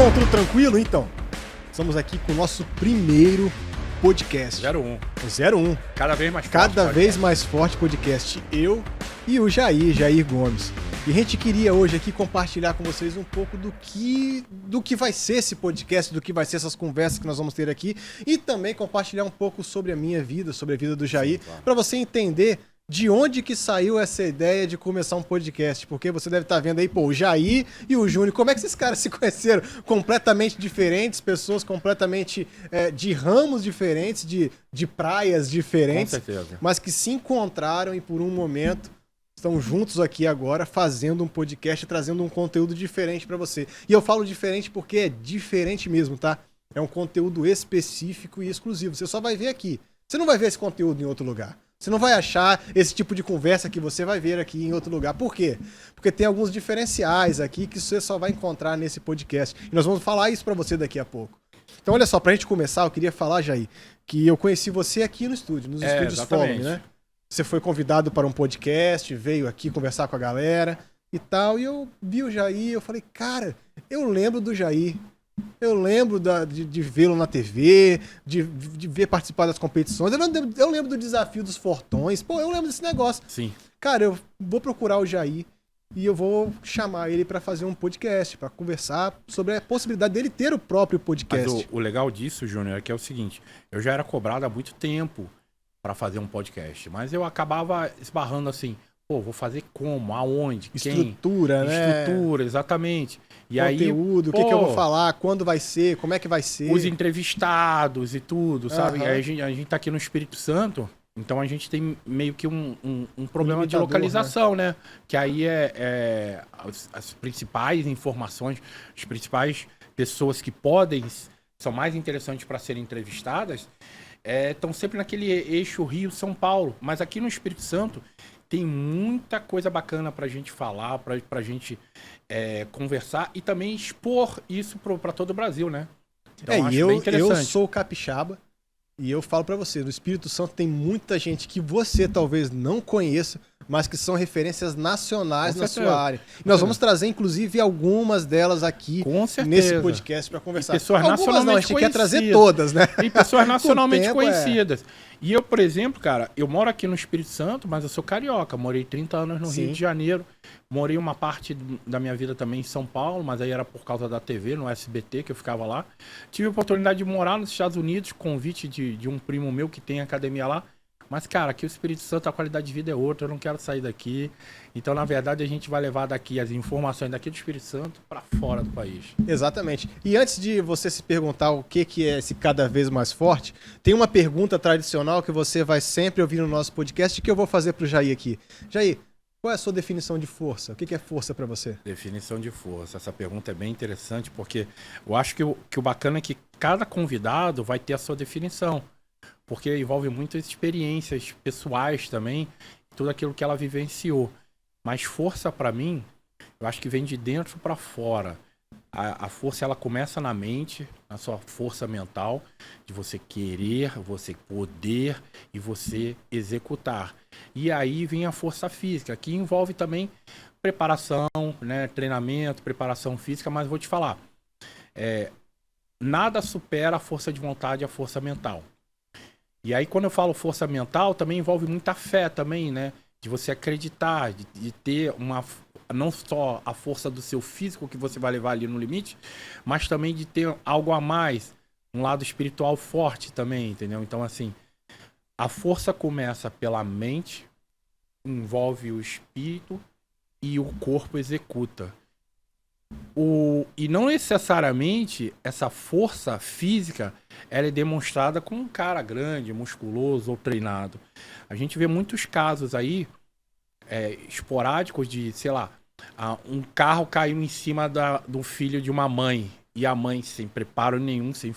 bom? Tudo tranquilo? Então, estamos aqui com o nosso primeiro podcast. 01. 01. Cada vez mais forte. Cada vez mais forte podcast. Eu e o Jair Gomes. E a gente queria hoje aqui compartilhar com vocês um pouco do que vai ser esse podcast, do que vai ser essas conversas que nós vamos ter aqui. E também compartilhar um pouco sobre a minha vida, sobre a vida do Jair, claro, para você entender de onde que saiu essa ideia de começar um podcast. Porque você deve estar vendo aí, pô, o Jair e o Júnior, como é que esses caras se conheceram? Completamente diferentes, pessoas completamente de ramos diferentes, de praias diferentes. Com certeza. Mas que se encontraram e por um momento estão juntos aqui agora fazendo um podcast, trazendo um conteúdo diferente para você. E eu falo diferente porque é diferente mesmo, tá? É um conteúdo específico e exclusivo. Você só vai ver aqui. Você não vai ver esse conteúdo em outro lugar. Você não vai achar esse tipo de conversa que você vai ver aqui em outro lugar. Por quê? Porque tem alguns diferenciais aqui que você só vai encontrar nesse podcast. E nós vamos falar isso para você daqui a pouco. Então, olha só, pra gente começar, eu queria falar, Jair, que eu conheci você aqui no estúdio, nos estúdios Fórum, né? Você foi convidado para um podcast, veio aqui conversar com a galera e tal. E eu vi o Jair, eu falei, cara, eu lembro do Jair. Eu lembro de vê-lo na TV, de ver participar das competições. Eu lembro do desafio dos Fortões. Pô, eu lembro desse negócio. Sim. Cara, eu vou procurar o Jair e eu vou chamar ele para fazer um podcast, para conversar sobre a possibilidade dele ter o próprio podcast. Mas o legal disso, Júnior, é que é o seguinte. Eu já era cobrado há muito tempo para fazer um podcast, mas eu acabava esbarrando assim, pô, vou fazer como? Aonde? Estrutura, quem? Né? Estrutura, exatamente. E conteúdo, aí, o que eu vou falar, quando vai ser, como é que vai ser. Os entrevistados e tudo, sabe? Aí a gente tá aqui no Espírito Santo, então a gente tem meio que um problema de localização, né? Que aí as principais informações, as principais pessoas que são mais interessantes para serem entrevistadas, estão sempre naquele eixo Rio-São Paulo. Mas aqui no Espírito Santo tem muita coisa bacana pra gente falar, pra gente conversar e também expor isso pra todo o Brasil, né? Então, eu sou capixaba e eu falo pra você, no Espírito Santo tem muita gente que você talvez não conheça, mas que são referências nacionais na sua área. E nós vamos trazer, inclusive, algumas delas aqui nesse podcast para conversar. E pessoas nacionalmente a gente quer trazer todas, né? E pessoas nacionalmente conhecidas. E eu, por exemplo, cara, eu moro aqui no Espírito Santo, mas eu sou carioca. Morei 30 anos no Rio de Janeiro. Morei uma parte da minha vida também em São Paulo, mas aí era por causa da TV, no SBT, que eu ficava lá. Tive a oportunidade de morar nos Estados Unidos, convite de um primo meu que tem academia lá. Mas, cara, aqui o Espírito Santo, a qualidade de vida é outra, eu não quero sair daqui. Então, na verdade, a gente vai levar daqui as informações daqui do Espírito Santo para fora do país. Exatamente. E antes de você se perguntar o que é esse cada vez mais forte, tem uma pergunta tradicional que você vai sempre ouvir no nosso podcast que eu vou fazer pro Jair aqui. Jair, qual é a sua definição de força? O que é força para você? Definição de força. Essa pergunta é bem interessante porque eu acho que o bacana é que cada convidado vai ter a sua definição. Porque envolve muitas experiências pessoais também, tudo aquilo que ela vivenciou. Mas força, para mim, eu acho que vem de dentro para fora. A força, ela começa na mente, na sua força mental, de você querer, você poder e você executar. E aí vem a força física, que envolve também preparação, né, treinamento, preparação física, mas vou te falar, nada supera a força de vontade e a força mental. E aí, quando eu falo força mental, também envolve muita fé também, né? De você acreditar, de ter não só a força do seu físico que você vai levar ali no limite, mas também de ter algo a mais, um lado espiritual forte também, entendeu? Então, assim, a força começa pela mente, envolve o espírito e o corpo executa. E não necessariamente essa força física ela é demonstrada com um cara grande, musculoso ou treinado. A gente vê muitos casos aí esporádicos de, sei lá, um carro caiu em cima do filho de uma mãe e a mãe sem preparo nenhum, sem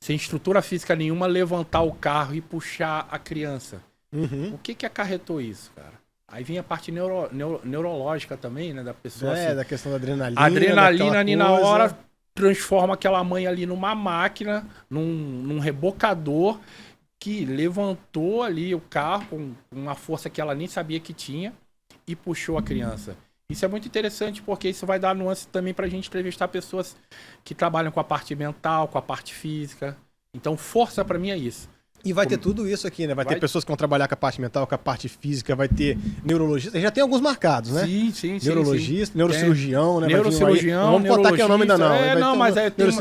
estrutura física nenhuma, levantar o carro e puxar a criança. Uhum. O que acarretou isso, cara? Aí vem a parte neurológica também, né? Da pessoa. Da questão da adrenalina. A adrenalina ali na hora transforma aquela mãe ali numa máquina, num rebocador que levantou ali o carro com uma força que ela nem sabia que tinha e puxou a criança. Isso é muito interessante porque isso vai dar nuance também pra gente entrevistar pessoas que trabalham com a parte mental, com a parte física. Então, força pra mim é isso. E vai ter tudo isso aqui, né? Vai ter pessoas que vão trabalhar com a parte mental, com a parte física, vai ter neurologista. Já tem alguns marcados, né? Sim. Neurologista, neurocirurgião, né? Neurocirurgião, não vamos contar que é o nome ainda não.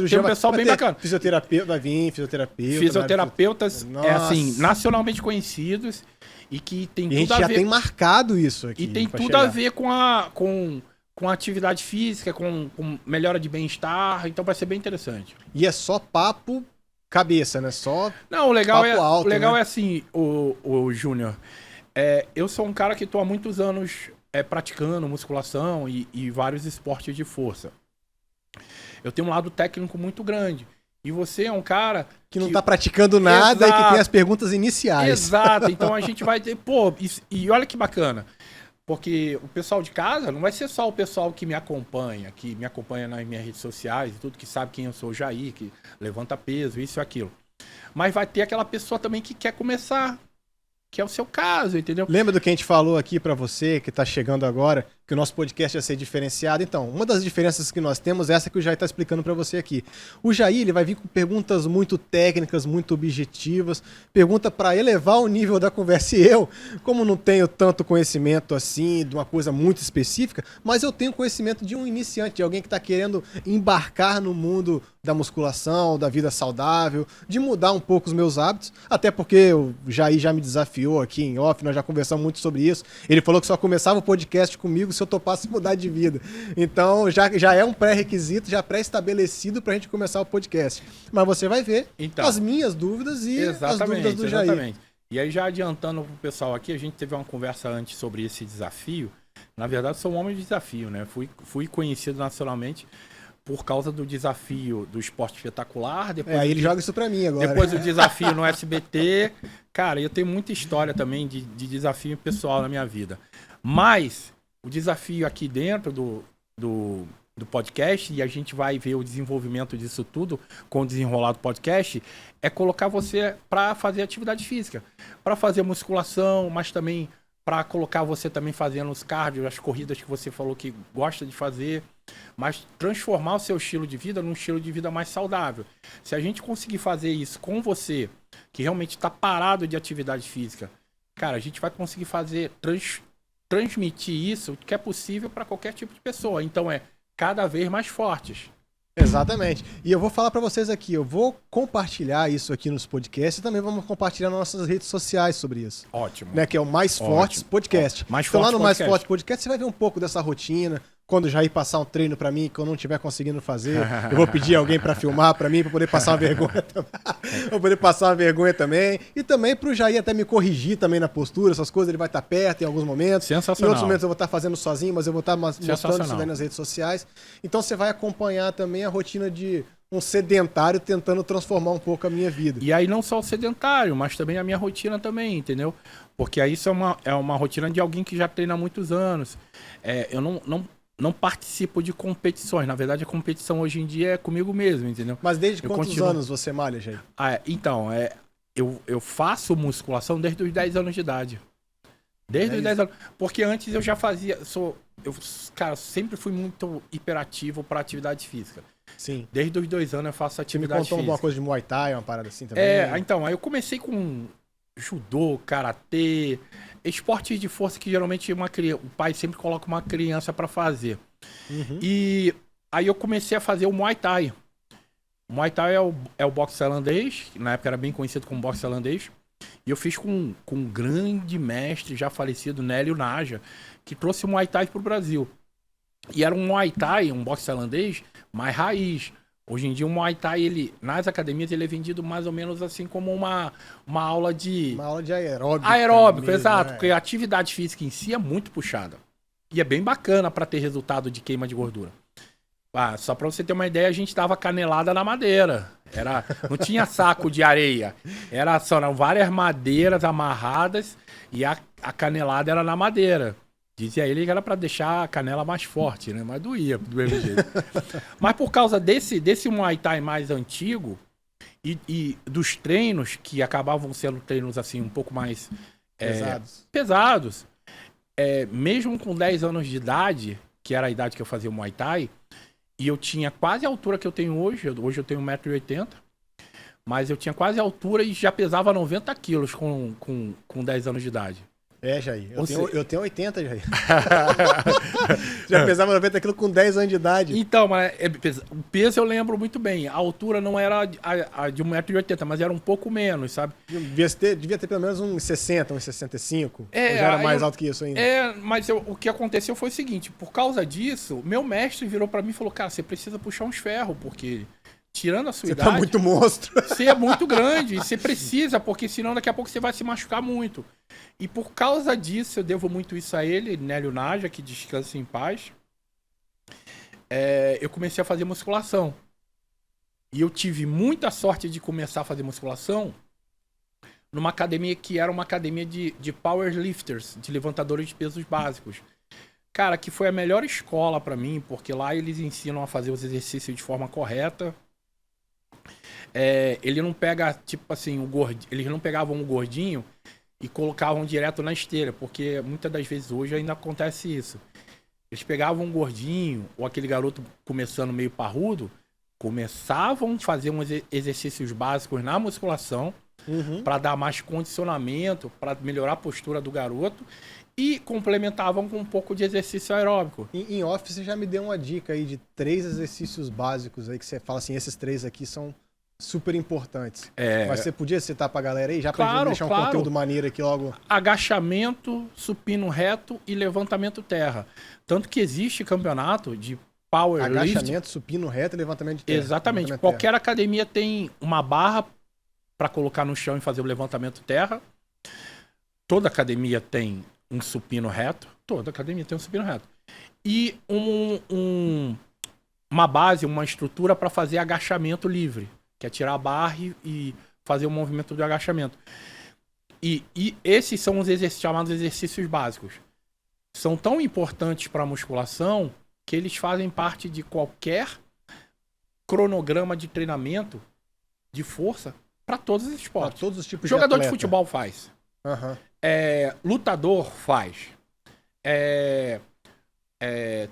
Tem um pessoal bem bacana. Fisioterapeuta, vai vir, fisioterapeuta. Fisioterapeutas, assim, nacionalmente conhecidos e que tem tudo a ver... a gente já tem marcado isso aqui. E tem tudo a ver com a atividade física, com melhora de bem-estar, então vai ser bem interessante. E é só papo... cabeça, né? Só não, o legal papo alto, o legal né? é assim, o Júnior. Eu sou um cara que estou há muitos anos praticando musculação e vários esportes de força. Eu tenho um lado técnico muito grande. E você é um cara que não tá praticando nada. Exato. E que tem as perguntas iniciais. Exato. Então a gente vai ter... Pô, e olha que bacana. Porque o pessoal de casa não vai ser só o pessoal que me acompanha nas minhas redes sociais e tudo, que sabe quem eu sou, o Jair, que levanta peso, isso e aquilo. Mas vai ter aquela pessoa também que quer começar, que é o seu caso, entendeu? Lembra do que a gente falou aqui pra você, que tá chegando agora, que o nosso podcast ia ser diferenciado? Então, uma das diferenças que nós temos é essa que o Jair tá explicando pra você aqui. O Jair, ele vai vir com perguntas muito técnicas, muito objetivas, pergunta pra elevar o nível da conversa. E eu, como não tenho tanto conhecimento assim, de uma coisa muito específica, mas eu tenho conhecimento de um iniciante, de alguém que tá querendo embarcar no mundo da musculação, da vida saudável, de mudar um pouco os meus hábitos, até porque o Jair já me desafiou aqui em off, nós já conversamos muito sobre isso. Ele falou que só começava o podcast comigo se eu topasse mudar de vida. Então já é um pré-requisito, já pré-estabelecido pra gente começar o podcast. Mas você vai ver as minhas dúvidas e as dúvidas do Jair. Exatamente. E aí, já adiantando pro pessoal aqui, a gente teve uma conversa antes sobre esse desafio. Na verdade, sou um homem de desafio, né? Fui conhecido nacionalmente por causa do desafio do Esporte Espetacular. Depois aí ele joga isso pra mim agora. Depois o desafio no SBT. Cara, eu tenho muita história também de desafio pessoal na minha vida. Mas o desafio aqui dentro do podcast, e a gente vai ver o desenvolvimento disso tudo com o desenrolar do podcast, é colocar você para fazer atividade física, para fazer musculação, mas também para colocar você também fazendo os cardio, as corridas que você falou que gosta de fazer, mas transformar o seu estilo de vida num estilo de vida mais saudável. Se a gente conseguir fazer isso com você, que realmente está parado de atividade física, cara, a gente vai conseguir fazer, transmitir isso que é possível para qualquer tipo de pessoa. Então cada vez mais fortes. Exatamente. E eu vou falar para vocês aqui, eu vou compartilhar isso aqui nos podcasts e também vamos compartilhar nas nossas redes sociais sobre isso. Ótimo. Né, que é o Mais Fortes Podcast. Mais então Fortes lá no Podcast. Mais Fortes Podcast você vai ver um pouco dessa rotina. Quando o Jair passar um treino pra mim que eu não estiver conseguindo fazer, eu vou pedir alguém pra filmar pra mim, pra poder passar uma vergonha também. Pra poder passar uma vergonha também. E também pro Jair até me corrigir também na postura, essas coisas, ele vai estar perto em alguns momentos. Sensacional. Em outros momentos eu vou estar fazendo sozinho, mas eu vou estar mostrando isso daí nas redes sociais. Então você vai acompanhar também a rotina de um sedentário tentando transformar um pouco a minha vida. E aí não só o sedentário, mas também a minha rotina também, entendeu? Porque aí isso é uma rotina de alguém que já treina há muitos anos. Eu não participo de competições. Na verdade, a competição hoje em dia é comigo mesmo, entendeu? Mas desde quantos anos você malha, Jair? Então, eu faço musculação desde os 10 anos de idade. Desde os 10 anos. Porque antes eu já fazia... Cara, sempre fui muito hiperativo para atividade física. Sim. Desde os 2 anos eu faço atividade física. Você me contou alguma coisa de Muay Thai, uma parada assim também? Então, aí eu comecei com judô, karatê, esportes de força que geralmente o pai sempre coloca uma criança pra fazer. Uhum. E aí eu comecei a fazer o Muay Thai. O Muay Thai é o boxe tailandês, que na época era bem conhecido como boxe tailandês. E eu fiz com um grande mestre já falecido, Nélio Naja, que trouxe o Muay Thai pro Brasil. E era um Muay Thai, um boxe tailandês, mais raiz. Hoje em dia o Muay Thai, nas academias, ele é vendido mais ou menos assim como uma aula de... Uma aula de aeróbico. Aeróbico, mesmo, exato. Porque a atividade física em si é muito puxada. E é bem bacana para ter resultado de queima de gordura. Só para você ter uma ideia, a gente dava canelada na madeira. Não tinha saco de areia. Eram várias madeiras amarradas e a canelada era na madeira. Dizia ele que era para deixar a canela mais forte, né? Mas doía do mesmo jeito. Mas por causa desse Muay Thai mais antigo e dos treinos, que acabavam sendo treinos assim um pouco mais pesados, mesmo com 10 anos de idade, que era a idade que eu fazia o Muay Thai, e eu tinha quase a altura que eu tenho hoje. Hoje eu tenho 1,80 m, mas eu tinha quase a altura e já pesava 90 quilos com 10 anos de idade. Jair. Eu tenho 80, Jair. Já pesava 90 quilos com 10 anos de idade. Então, mas o peso eu lembro muito bem. A altura não era a de 1,80 m, mas era um pouco menos, sabe? Devia ter pelo menos uns 60, uns 65. Ou já era mais alto que isso ainda? Mas o que aconteceu foi o seguinte. Por causa disso, meu mestre virou pra mim e falou, cara, você precisa puxar uns ferros, porque... Tirando a sua idade... Você tá muito monstro. Você é muito grande. Você precisa, porque senão daqui a pouco você vai se machucar muito. E por causa disso, eu devo muito isso a ele, Nélio Naja, que descansa em paz. Eu comecei a fazer musculação. E eu tive muita sorte de começar a fazer musculação numa academia que era uma academia de powerlifters, de levantadores de pesos básicos. Cara, que foi a melhor escola pra mim, porque lá eles ensinam a fazer os exercícios de forma correta. Ele não pega, tipo assim, eles não pegavam um gordinho e colocavam direto na esteira, porque muitas das vezes hoje ainda acontece isso. Eles pegavam um gordinho, ou aquele garoto começando meio parrudo, começavam a fazer uns exercícios básicos na musculação, para dar mais condicionamento, para melhorar a postura do garoto, e complementavam com um pouco de exercício aeróbico. Em off, você já me deu uma dica aí de 3 exercícios básicos aí que você fala assim, esses 3 aqui são super importantes. Mas você podia citar pra galera aí, já pra gente deixar um conteúdo maneiro aqui logo? Agachamento, supino reto e levantamento terra. Tanto que existe campeonato de powerlifting. Agachamento, supino reto e levantamento de terra. Exatamente. Qualquer academia tem uma barra para colocar no chão e fazer o levantamento terra. Toda academia tem um supino reto. Toda academia tem um supino reto. E uma base, uma estrutura para fazer agachamento livre. Que é tirar a barra e fazer o movimento de agachamento. E esses são os chamados exercícios básicos. São tão importantes para a musculação que eles fazem parte de qualquer cronograma de treinamento de força para todos os esportes. Para todos os tipos Jogador de de futebol faz. Lutador faz.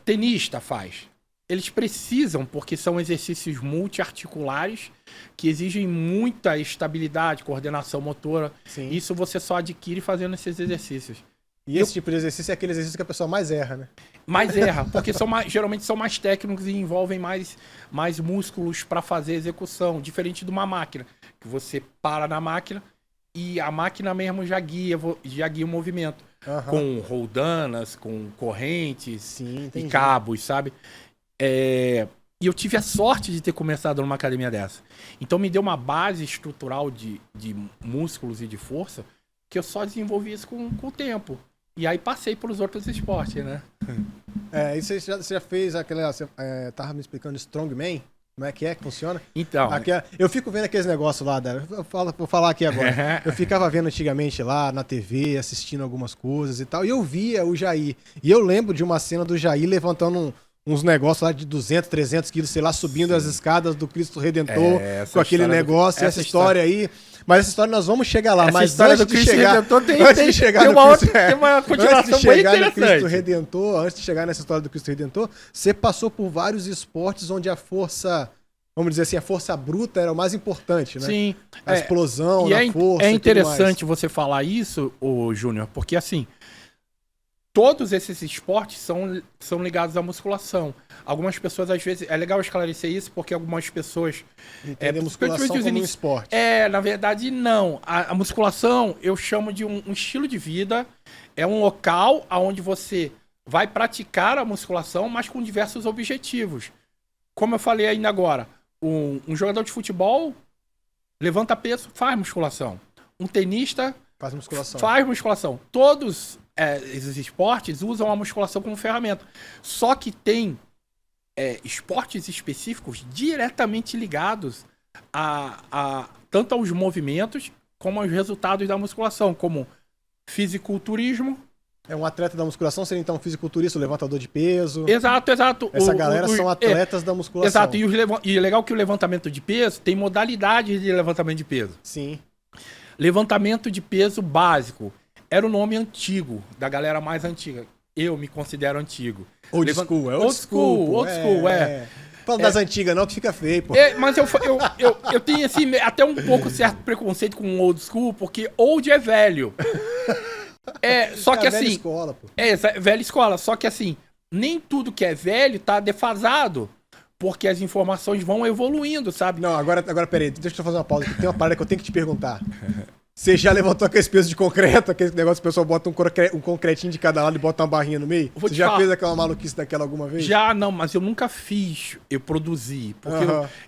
Tenista faz. Eles precisam, porque são exercícios multiarticulares que exigem muita estabilidade, coordenação motora. Sim. Isso você só adquire fazendo esses exercícios. E esse tipo de exercício é aquele exercício que a pessoa mais erra, né? Mais erra, porque geralmente são mais técnicos e envolvem mais músculos para fazer a execução, diferente de uma máquina, que você para na máquina e a máquina mesmo já guia o movimento, com roldanas, com correntes e cabos, sabe? E eu tive a sorte de ter começado numa academia dessa. Então me deu uma base estrutural de músculos e de força que eu só desenvolvi isso com o tempo. E aí passei pelos outros esportes, né? E você já fez aquela... Você tava me explicando Strongman? Como é que funciona? Então... eu fico vendo aqueles negócios lá, vou falar aqui agora. Eu ficava vendo antigamente lá na TV, assistindo algumas coisas e tal, e eu via o Jair. E eu lembro de uma cena do Jair levantando uns negócios lá de 200, 300 quilos, sei lá, subindo as escadas do Cristo Redentor com aquele negócio, essa história aí. Mas essa história nós vamos chegar lá. Mas antes de chegar no Cristo Redentor, antes de chegar nessa história do Cristo Redentor, você passou por vários esportes onde a força, vamos dizer assim, a força bruta era o mais importante, né? Sim. A explosão, a força. É interessante você falar isso, Júnior, porque assim, todos esses esportes são ligados à musculação. Algumas pessoas, às vezes... É legal esclarecer isso, porque algumas pessoas... Entendem a musculação como um esporte. Na verdade, não. A musculação, eu chamo de um estilo de vida. É um local onde você vai praticar a musculação, mas com diversos objetivos. Como eu falei ainda agora, um jogador de futebol levanta peso, faz musculação. Um tenista... Faz musculação. Todos... esses esportes usam a musculação como ferramenta. Só que tem esportes específicos diretamente ligados tanto aos movimentos como aos resultados da musculação, como fisiculturismo. Um atleta da musculação seria então um fisiculturista, um levantador de peso. Exato. Essa galera são atletas da musculação. Exato. E é legal que o levantamento de peso tem modalidades de levantamento de peso. Sim. Levantamento de peso básico. era o nome antigo, da galera mais antiga. Eu me considero antigo. Old school, é old school, Falando das antigas não, que fica feio, pô. Mas eu tenho, assim, até um pouco certo preconceito com old school, porque old é velho. Só que assim... velha escola, pô. Velha escola. Só que assim, nem tudo que é velho tá defasado, porque as informações vão evoluindo, sabe? Não, agora peraí, deixa eu fazer uma pausa, tem uma parada que eu tenho que te perguntar. Você já levantou aqueles pesos de concreto, aquele negócio que o pessoal bota um concretinho de cada lado e bota uma barrinha no meio? Você já fez aquela maluquice daquela alguma vez? Já, não, mas eu nunca fiz, eu produzi. Porque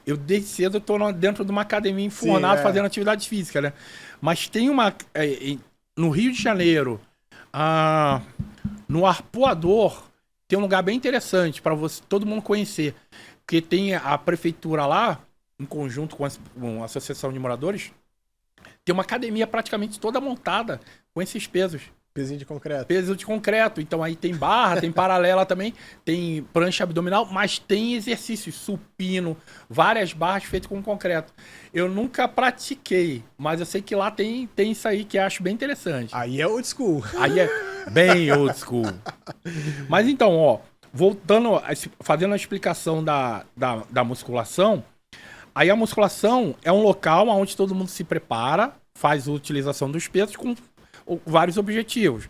eu desde cedo eu tô dentro de uma academia enfornada fazendo atividade física, né? Mas tem uma... no Rio de Janeiro, no Arpoador, tem um lugar bem interessante para todo mundo conhecer. Porque tem a prefeitura lá, em conjunto com a Associação de Moradores, tem uma academia praticamente toda montada com esses pesos. Pezinho de concreto. Peso de concreto. Então aí tem barra, tem paralela também, tem prancha abdominal, mas tem exercícios, supino, várias barras feitas com concreto. Eu nunca pratiquei, mas eu sei que lá tem isso aí que eu acho bem interessante. Aí é old school. Aí é bem old school. Mas então, ó, voltando, fazendo a explicação da musculação, aí a musculação é um local onde todo mundo se prepara, faz a utilização dos pesos com vários objetivos.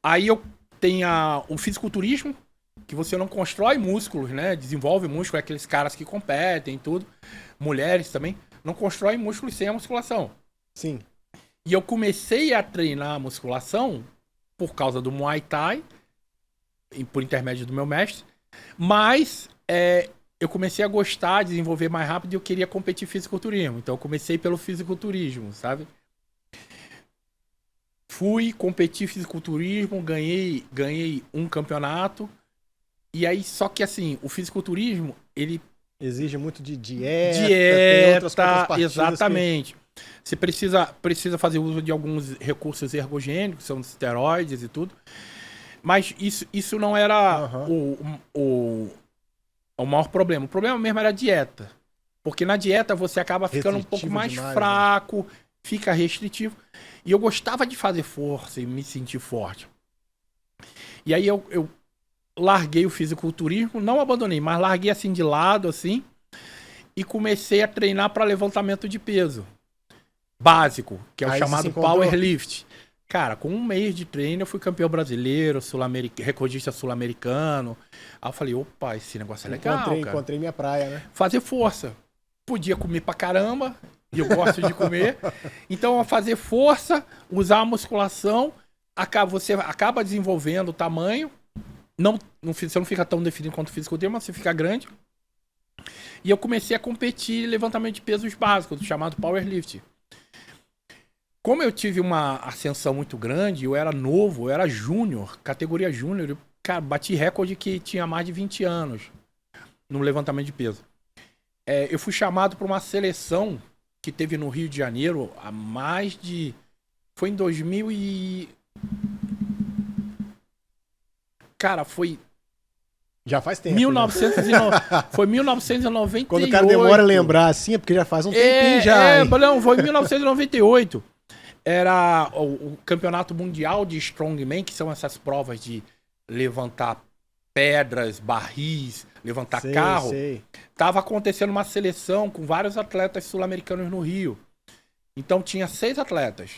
Aí eu tenho o fisiculturismo, que você não constrói músculos, né? Desenvolve músculo, aqueles caras que competem e tudo. Mulheres também. Não constrói músculos sem a musculação. Sim. E eu comecei a treinar a musculação por causa do Muay Thai, por intermédio do meu mestre. Mas eu comecei a gostar, desenvolver mais rápido e eu queria competir fisiculturismo. Então eu comecei pelo fisiculturismo, sabe? Fui competir fisiculturismo, ganhei um campeonato. E aí, só que assim, o fisiculturismo, ele... exige muito de dieta, tem outras exatamente. Você precisa fazer uso de alguns recursos ergogênicos, são esteroides e tudo. Mas isso não era o maior problema. O problema mesmo era a dieta. Porque na dieta você acaba ficando um pouco mais fraco, fica restritivo. E eu gostava de fazer força e me sentir forte. E aí eu larguei o fisiculturismo, não abandonei, mas larguei assim de lado, assim, e comecei a treinar para levantamento de peso básico, que é o chamado powerlift. Cara, com um mês de treino eu fui campeão brasileiro, recordista sul-americano. Aí eu falei, opa, esse negócio é legal, encontrei minha praia, né? Fazer força. Podia comer pra caramba, e eu gosto de comer. Então, fazer força, usar a musculação, você acaba desenvolvendo o tamanho. Você não fica tão definido quanto o fisiculturismo, mas você fica grande. E eu comecei a competir em levantamento de pesos básicos, chamado powerlift. Como eu tive uma ascensão muito grande, eu era novo, eu era júnior, categoria júnior, cara, bati recorde que tinha mais de 20 anos no levantamento de peso. Eu fui chamado para uma seleção que teve no Rio de Janeiro há mais de... Foi em 2000 e... Cara, foi... Já faz tempo. Foi 1998. Quando o cara demora a lembrar assim, é porque já faz um tempinho já. Não, foi em 1998. Era o campeonato mundial de strongman, que são essas provas de levantar pedras, barris, levantar carro. Tava acontecendo uma seleção com vários atletas sul-americanos no Rio. Então tinha 6 atletas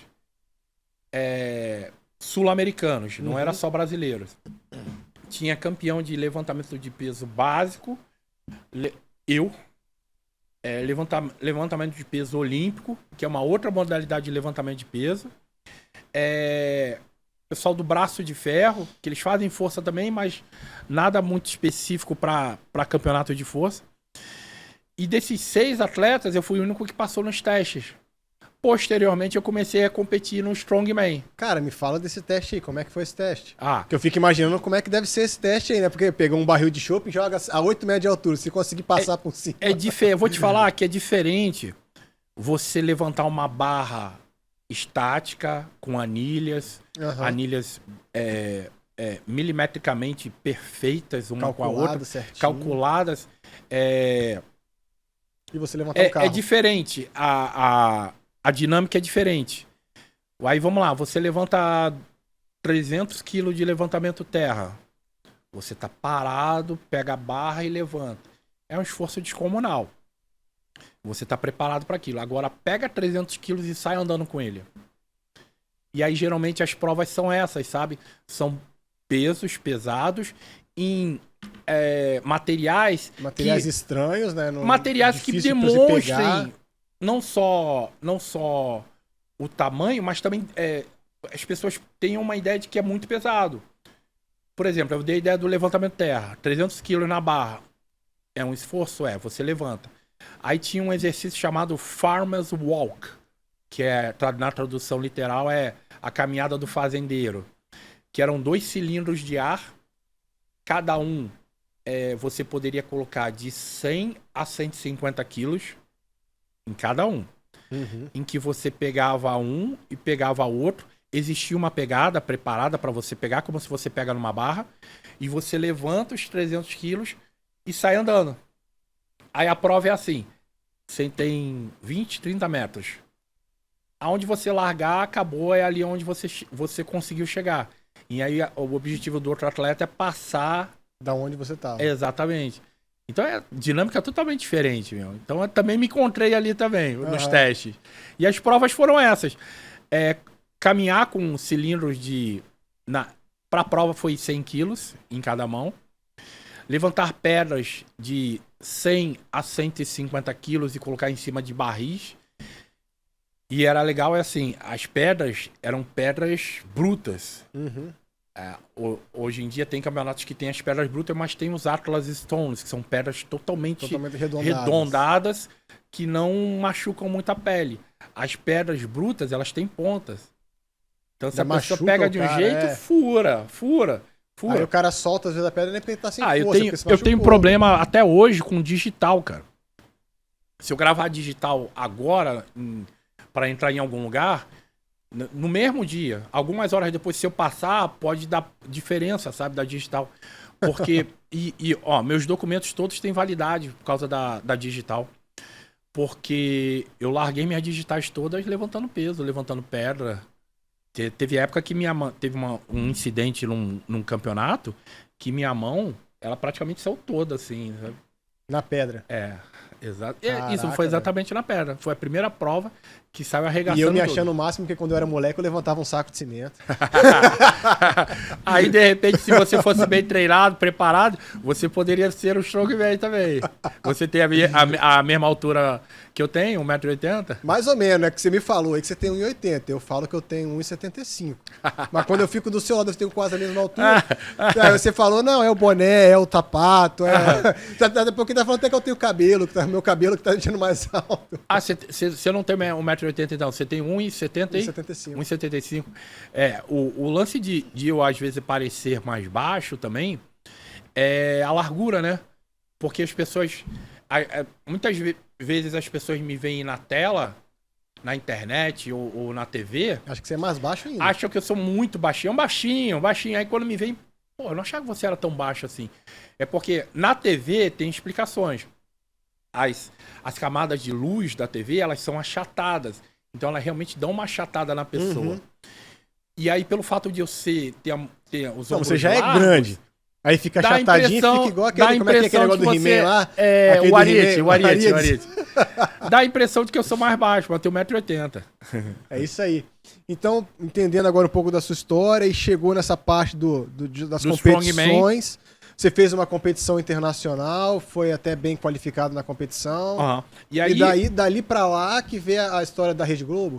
sul-americanos, não era só brasileiros. Tinha campeão de levantamento de peso básico, levantamento de peso olímpico, que é uma outra modalidade de levantamento de peso. Pessoal do braço de ferro, que eles fazem força também, mas nada muito específico para campeonato de força. E desses 6 atletas, eu fui o único que passou nos testes. Posteriormente, eu comecei a competir no Strongman. Cara, me fala desse teste aí, como é que foi esse teste? Que eu fico imaginando como é que deve ser esse teste aí, né? Porque pegou um barril de chopp, joga a 8 metros de altura, se conseguir passar por cima. Eu vou te falar que é diferente você levantar uma barra estática com anilhas, anilhas milimetricamente perfeitas uma com a outra, certinho. calculadas. E você levantar um carro. É diferente, a dinâmica é diferente. Aí vamos lá, você levanta 300 quilos de levantamento terra. Você tá parado, pega a barra e levanta. É um esforço descomunal. Você tá preparado para aquilo. Agora pega 300 quilos e sai andando com ele. E aí geralmente as provas são essas, sabe? São pesos pesados em materiais estranhos, né? Materiais que demonstrem não só o tamanho, mas também as pessoas têm uma ideia de que é muito pesado. Por exemplo, eu dei a ideia do levantamento terra, 300 quilos na barra. É um esforço? Você levanta. Aí tinha um exercício chamado Farmer's Walk, que na tradução literal é a caminhada do fazendeiro, que eram 2 cilindros de ar, cada um você poderia colocar de 100 a 150 quilos em cada um. Em que você pegava um e pegava outro. Existia uma pegada preparada para você pegar, como se você pega numa barra, e você levanta os 300 quilos e sai andando. Aí a prova é assim, você tem 20, 30 metros. Aonde você largar, acabou, é ali onde você conseguiu chegar. E aí o objetivo do outro atleta é passar... Da onde você estava. Exatamente. Então é dinâmica totalmente diferente, meu. Então eu também me encontrei ali também, nos testes. E as provas foram essas. Caminhar com cilindros para a prova foi 100 quilos em cada mão. Levantar pedras de 100 a 150 quilos e colocar em cima de barris. E era legal, assim, as pedras eram pedras brutas. Hoje em dia tem campeonatos que tem as pedras brutas, mas tem os Atlas Stones, que são pedras totalmente redondadas, que não machucam muito a pele. As pedras brutas, elas têm pontas. Então, se a pessoa pega de um jeito, fura. Aí o cara solta às vezes a pedra e nem tá sem força. Eu tenho problema até hoje com digital, cara. Se eu gravar digital agora, para entrar em algum lugar, no mesmo dia, algumas horas depois, se eu passar, pode dar diferença, sabe, da digital. Porque, meus documentos todos têm validade por causa da digital. Porque eu larguei minhas digitais todas levantando peso, levantando pedra. Teve época que teve um incidente num campeonato que minha mão, ela praticamente saiu toda, assim. Sabe? Na pedra. Exato. Isso foi exatamente na pedra. Foi a primeira prova que saiu arregaçando. E eu me achando o máximo, porque quando eu era moleque eu levantava um saco de cimento. Aí, de repente, se você fosse bem treinado, preparado, você poderia ser um strongman também. Você tem a mesma altura que eu tenho, 1,80 m? Mais ou menos, é que você me falou aí que você tem 1,80 m. Eu falo que eu tenho 1,75 m. Mas quando eu fico do seu lado, eu tenho quase a mesma altura. Aí você falou, não, é o boné, é o tapato. Depois que tá falando até que eu tenho cabelo, meu cabelo que tá deixando mais alto. Você não tem 1,80 m, então. Você tem 1,70 m? 1,75 m. O lance de eu, às vezes, parecer mais baixo também é a largura, né? Porque as pessoas... muitas vezes as pessoas me veem na tela, na internet ou na TV... Acho que você é mais baixo ainda. Acham que eu sou muito baixinho. Baixinho. Aí quando me veem... Pô, eu não achava que você era tão baixo assim. É porque na TV tem explicações. As camadas de luz da TV, elas são achatadas. Então elas realmente dão uma achatada na pessoa. E aí, pelo fato de eu ter os ombros você já largos, é grande. Aí fica achatadinho, fica igual aquele, como é que é aquele negócio do He-Man lá? O Ariete. Dá a impressão de que eu sou mais baixo, mas eu tenho 1,80 m. É isso aí. Então, entendendo agora um pouco da sua história e chegou nessa parte das competições. Você fez uma competição internacional, foi até bem qualificado na competição. E aí, dali pra lá que vê a história da Rede Globo?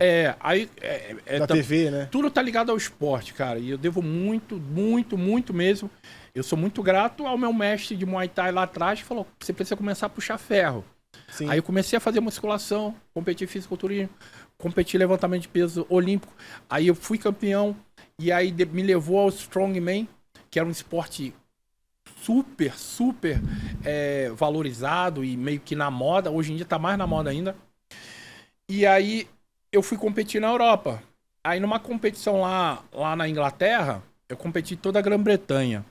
Da TV, né? Tudo tá ligado ao esporte, cara. E eu devo muito, muito, muito mesmo. Eu sou muito grato ao meu mestre de Muay Thai lá atrás, que falou, você precisa começar a puxar ferro. Sim. Aí eu comecei a fazer musculação, competir fisiculturismo, competir levantamento de peso olímpico. Aí eu fui campeão e aí me levou ao Strongman, que era um esporte super, super valorizado e meio que na moda. Hoje em dia tá mais na moda ainda. E aí eu fui competir na Europa. Aí numa competição lá na Inglaterra, eu competi toda a Grã-Bretanha.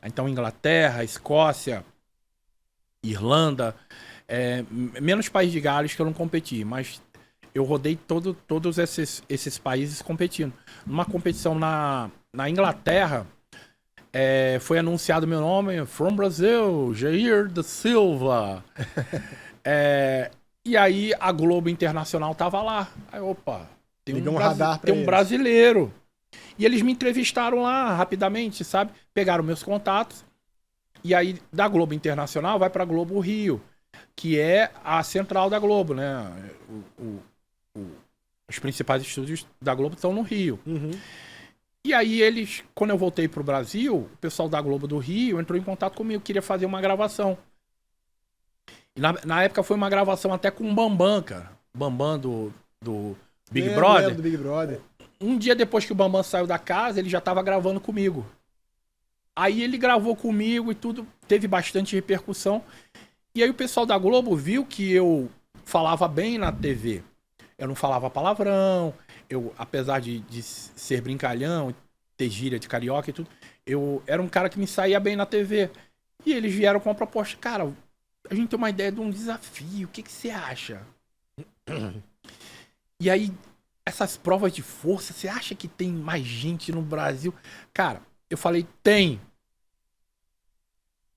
Então Inglaterra, Escócia, Irlanda, menos País de Gales que eu não competi, mas eu rodei todos esses países competindo. Numa competição na Inglaterra, foi anunciado meu nome, From Brazil, Jair da Silva. E aí a Globo Internacional tava lá. Aí, opa, tem um brasileiro. E eles me entrevistaram lá rapidamente, sabe? Pegaram meus contatos. E aí da Globo Internacional vai pra Globo Rio, que é a central da Globo, né? Os principais estúdios da Globo estão no Rio. Uhum. E aí eles, quando eu voltei pro Brasil, o pessoal da Globo do Rio entrou em contato comigo, queria fazer uma gravação. E na época foi uma gravação até com o Bambam, cara. Bambam do Big Brother. Do Big Brother. Um dia depois que o Bambam saiu da casa, ele já tava gravando comigo. Aí ele gravou comigo e tudo, teve bastante repercussão. E aí o pessoal da Globo viu que eu falava bem na TV. Eu não falava palavrão, eu, apesar de ser brincalhão, ter gíria de carioca e tudo, eu era um cara que me saía bem na TV. E eles vieram com a proposta, cara, a gente tem uma ideia de um desafio, o que você acha? E aí, essas provas de força, você acha que tem mais gente no Brasil? Cara, eu falei, tem.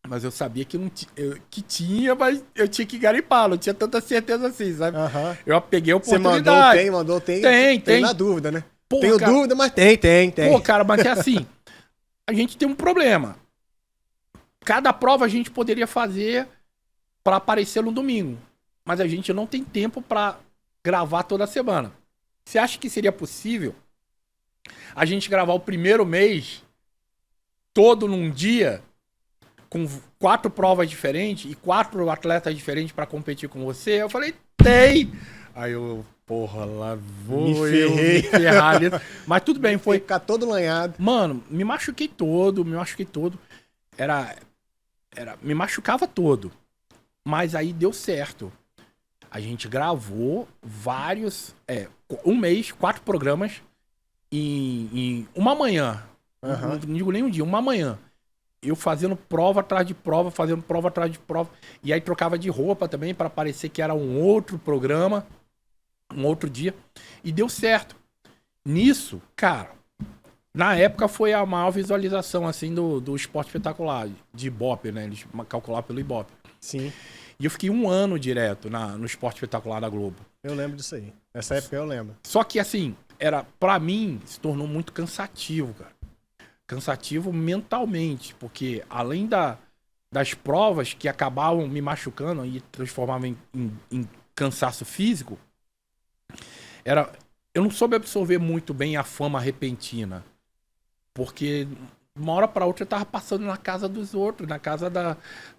Mas eu sabia que que tinha, mas eu tinha que garimpar, não tinha tanta certeza assim, sabe? Uhum. Eu peguei a oportunidade. Você mandou, tem na dúvida, né? Pô, tenho cara, dúvida, mas tem. Pô, cara, mas é assim, a gente tem um problema. Cada prova a gente poderia fazer pra aparecer no domingo, mas a gente não tem tempo pra gravar toda semana. Você acha que seria possível a gente gravar o primeiro mês todo num dia, com 4 provas diferentes e 4 atletas diferentes pra competir com você? Eu falei, tem! Aí eu, porra, lá vou me ferrar ali. Mas tudo bem, foi. Ficar todo lanhado. Mano, me machuquei todo. Me machucava todo. Mas aí deu certo. A gente gravou vários, um mês, 4 programas em uma manhã. Não digo nem um dia, uma manhã. Eu fazendo prova atrás de prova, fazendo prova atrás de prova. E aí trocava de roupa também para parecer que era um outro programa, um outro dia. E deu certo. Nisso, cara, na época foi a maior visualização assim do esporte espetacular, de Ibope, né? Eles calcularam pelo Ibope. Sim. E eu fiquei um ano direto no esporte espetacular da Globo. Eu lembro disso aí. Nessa época eu lembro. Só que assim, pra mim, se tornou muito cansativo, cara. Cansativo mentalmente, porque além das provas que acabavam me machucando e transformavam em cansaço físico, eu não soube absorver muito bem a fama repentina, porque de uma hora para outra eu tava passando na casa dos outros, na casa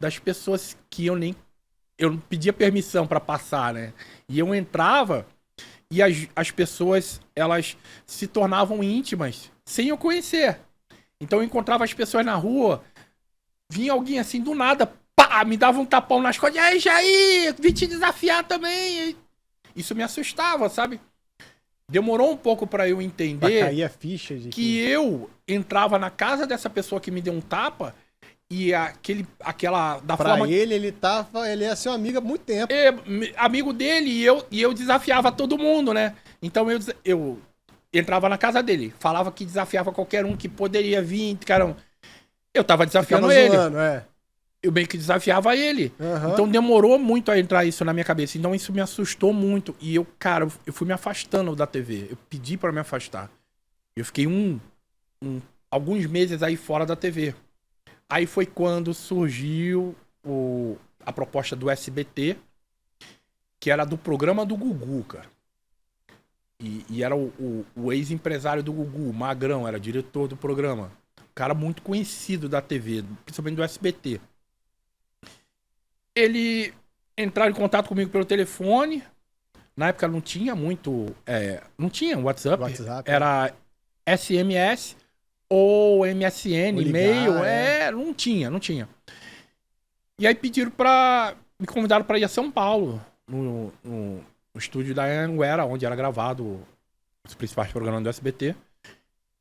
das pessoas que eu não pedia permissão para passar, né? E eu entrava e as pessoas, elas se tornavam íntimas sem eu conhecer. Então eu encontrava as pessoas na rua, vinha alguém assim do nada, pá, me dava um tapão nas costas, e aí, Jair, vim te desafiar também. Isso me assustava, sabe? Demorou um pouco pra eu entender pra cair a ficha de que eu entrava na casa dessa pessoa que me deu um tapa e aquela da pra forma... ele é seu amigo há muito tempo. Amigo dele e eu desafiava todo mundo, né? Então eu entrava na casa dele, falava que desafiava qualquer um que poderia vir, cara. Eu tava desafiando ele. Zoando, Eu bem que desafiava ele. Uhum. Então demorou muito a entrar isso na minha cabeça. Então isso me assustou muito. E eu fui me afastando da TV. Eu pedi pra me afastar. Eu fiquei alguns meses aí fora da TV. Aí foi quando surgiu a proposta do SBT, que era do programa do Gugu, cara. E era o ex-empresário do Gugu, o Magrão, era diretor do programa. Um cara muito conhecido da TV, principalmente do SBT. Ele entraram em contato comigo pelo telefone. Na época não tinha muito... não tinha WhatsApp. Era SMS ou MSN, e-mail. Não tinha. E aí me convidaram para ir a São Paulo, no estúdio da Anguera, onde era gravado os principais programas do SBT.